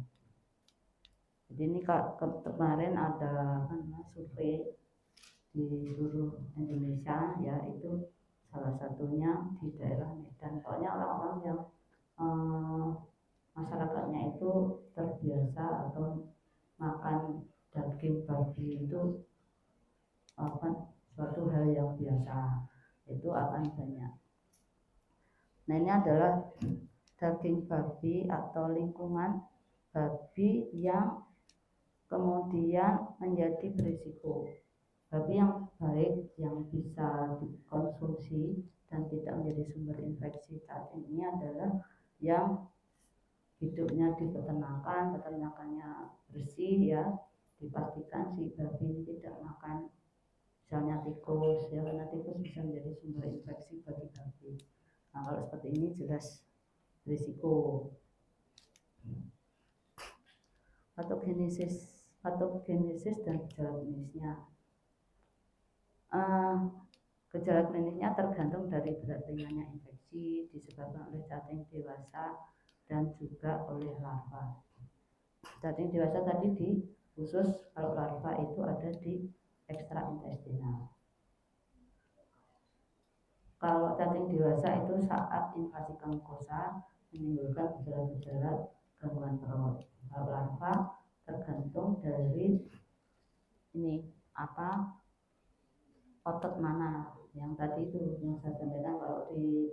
A: Jadi ini kemarin ada survei di seluruh Indonesia ya, itu salah satunya di daerah Medan. Soalnya orang-orang yang masyarakatnya itu terbiasa atau makan daging babi itu suatu hal yang biasa, itu akan banyak. Nah, ini adalah daging babi atau lingkungan babi yang kemudian menjadi berisiko. Babi yang baik yang bisa dikonsumsi dan tidak menjadi sumber infeksi saat ini adalah yang hidupnya di peternakannya bersih ya, dipastikan si babi ini tidak makan misalnya tikus ya, karena tikus bisa menjadi sumber infeksi bagi babi. Nah, kalau seperti ini jelas risiko. Patogenesis dan gejala klinisnya. Gejala klinisnya tergantung dari berat ringannya infeksi, disebabkan oleh cacing dewasa dan juga oleh larva. Cacing dewasa tadi di usus, kalau larva itu ada di ekstraintestinal. Kalau cacing dewasa itu saat invasi ke mukosa menimbulkan gejala-gejala gangguan perut. Kalau larva tergantung dari otot mana yang tadi itu yang saya sampaikan. Kalau di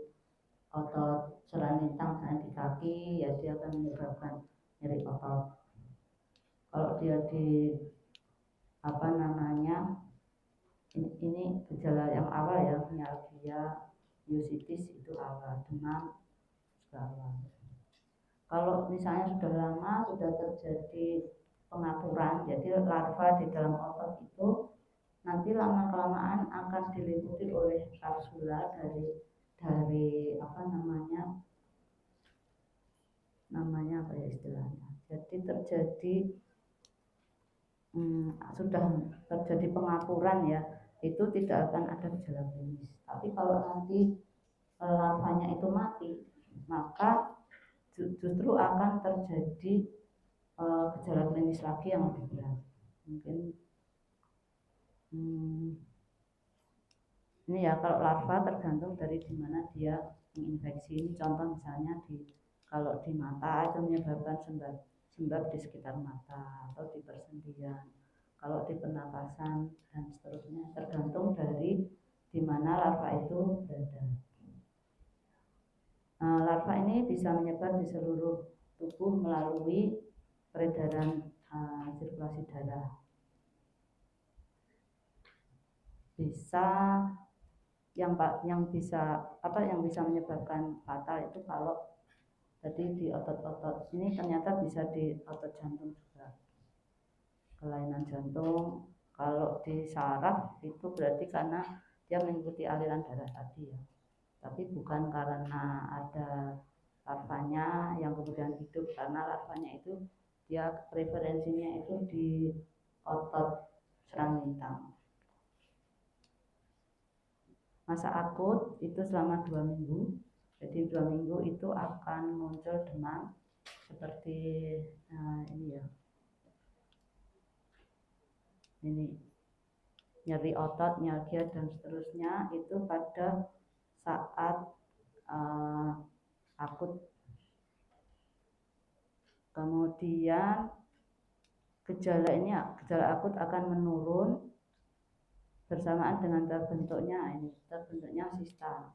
A: otot selang lintang misalnya di kaki ya, dia akan menyebabkan nyeri otot. Kalau dia di ini gejala yang awal ya, myalgia, myositis itu awal, demam juga awal. Kalau misalnya sudah lama, sudah terjadi pengapuran, jadi larva di dalam otot itu nanti lama-kelamaan akan diliputi oleh kapsula dari istilahnya. Jadi sudah terjadi pengapuran ya, itu tidak akan ada gejala klinis. Tapi kalau nanti larvanya itu mati, maka justru akan terjadi gejala klinis lagi yang lebih berat. Mungkin ini ya, kalau larva tergantung dari dimana dia menginfeksi. Ini contoh misalnya kalau di mata itu menyebabkan sembab di sekitar mata atau di persendian. Kalau di pernapasan dan seterusnya, tergantung dari dimana larva itu berada. Larva ini bisa menyebar di seluruh tubuh melalui peredaran sirkulasi darah. Bisa yang bisa menyebabkan fatal itu kalau tadi di otot-otot ini, ternyata bisa di otot jantung juga, kelainan jantung. Kalau di saraf itu berarti karena dia mengikuti aliran darah tadi ya. tapi bukan karena ada larvanya yang kemudian hidup, karena larvanya itu dia preferensinya itu di otot serang lintang. Masa akut itu selama 2 minggu. Jadi 2 minggu itu akan muncul demam seperti ini ya. Ini nyeri otot, nyalgia dan seterusnya itu pada saat akut. Kemudian gejala akut akan menurun bersamaan dengan terbentuknya sista.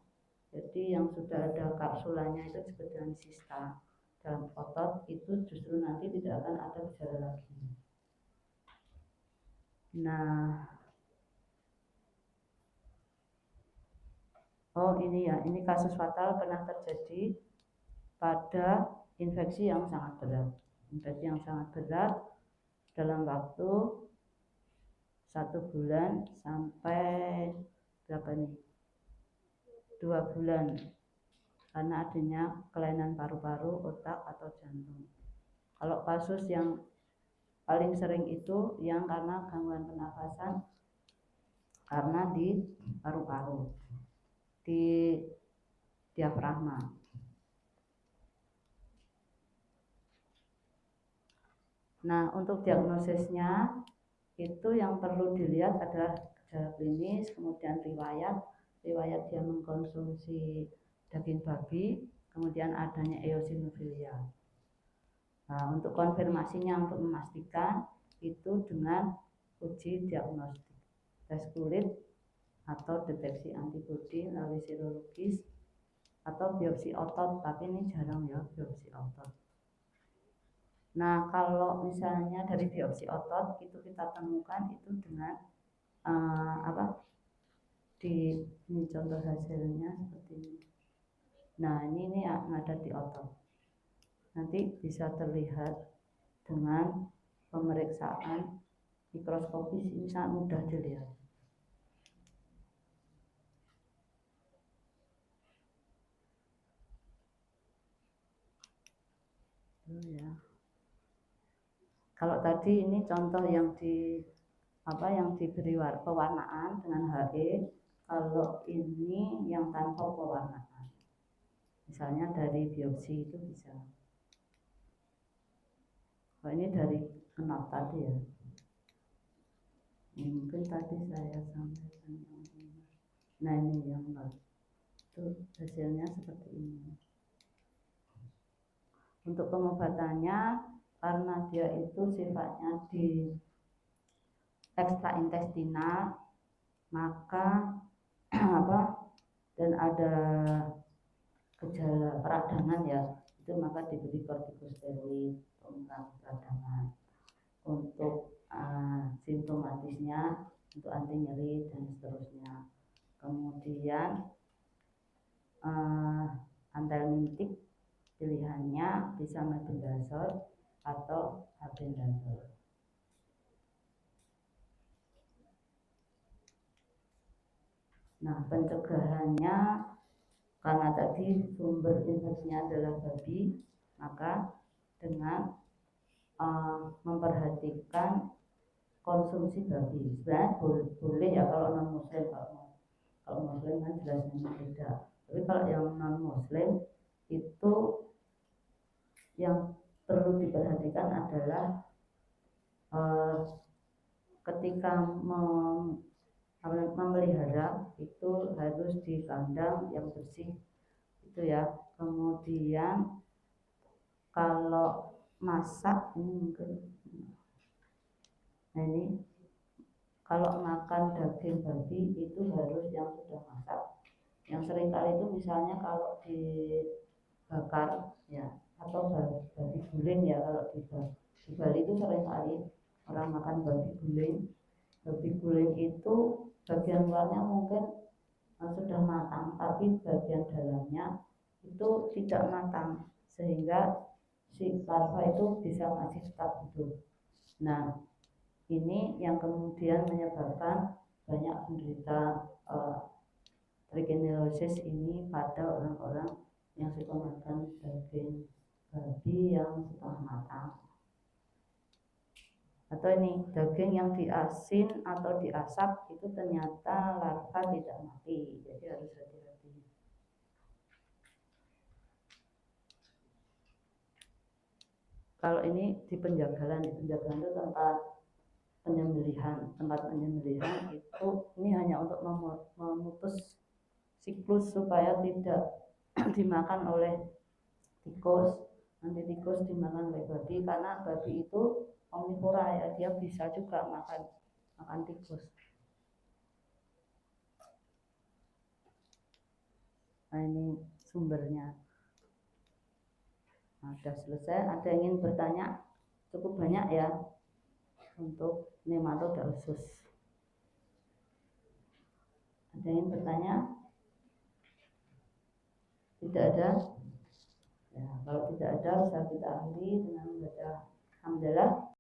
A: Jadi yang sudah ada kapsulanya itu disebut dengan sista dalam otot, itu justru nanti tidak akan ada gejala lagi. Nah, ini kasus fatal pernah terjadi pada infeksi yang sangat berat dalam waktu 1 bulan sampai 2 bulan karena adanya kelainan paru-paru, otak atau jantung. Kalau kasus yang paling sering itu yang karena gangguan pernafasan karena di paru-paru, di diafragma. Nah, untuk diagnosisnya itu yang perlu dilihat adalah gejala klinis, kemudian riwayat dia mengkonsumsi daging babi, kemudian adanya eosinofilia. Nah, untuk konfirmasinya, untuk memastikan itu dengan uji diagnostik, tes kulit atau deteksi antibodi melalui serologis atau biopsi otot, tapi ini jarang ya biopsi otot. Nah, kalau misalnya dari biopsi otot itu kita temukan itu dengan ini contoh hasilnya seperti ini. Nah, ini yang ada di otot. Nanti bisa terlihat dengan pemeriksaan mikroskopis, ini sangat mudah dilihat. Ya. Kalau tadi ini contoh yang diberi pewarnaan dengan HE, kalau ini yang tanpa pewarnaan, misalnya dari biopsi itu bisa. Oh, ini dari knot tadi ya. Mungkin tadi saya sampaikan yang ini. Nah, ini yang knot. Itu hasilnya seperti ini. Untuk pengobatannya, karena dia itu sifatnya di ekstraintestinal, maka dan ada gejala peradangan ya, itu maka diberi kortikosteroid untuk peradangan. Untuk simptomatisnya untuk anti nyeri dan seterusnya. Kemudian antelmintik pilihannya bisa mebendazole atau albendazole. Nah, pencegahannya karena tadi sumber infeksinya adalah babi, maka dengan memperhatikan konsumsi babi. Sebenarnya boleh ya kalau non muslim, kalau muslim kan jelasnya tidak. Tapi kalau yang non muslim itu yang perlu diperhatikan adalah ketika memelihara itu harus di kandang yang bersih itu ya. Kemudian kalau masak ini mungkin, nah ini kalau makan daging babi itu harus yang sudah masak. Yang sering kali itu misalnya kalau dibakar ya, atau babi guling ya, kalau di Bali itu sering kali orang makan babi guling. Babi guling itu bagian luarnya mungkin sudah matang, tapi bagian dalamnya itu tidak matang, sehingga si larva itu bisa masih tetap hidup. Nah, ini yang kemudian menyebabkan banyak penderita trichinosis ini pada orang-orang yang suka makan daging babi yang setengah matang. Atau ini daging yang diasin atau diasap itu ternyata larva tidak mati, jadi harus hati-hati. Kalau ini di penjagalan itu tempat penyembelihan itu ini hanya untuk memutus siklus supaya tidak dimakan oleh tikus. Nanti tikus dimakan oleh babi, karena babi itu omnivora ya, dia bisa juga makan tikus. Nah ini sumbernya. Nah, sudah selesai. Ada yang ingin bertanya? Cukup banyak ya untuk nematoda usus. Ada yang ingin bertanya? Tidak ada? Ya, kalau tidak ada bisa kita akhiri dengan membaca hamdalah.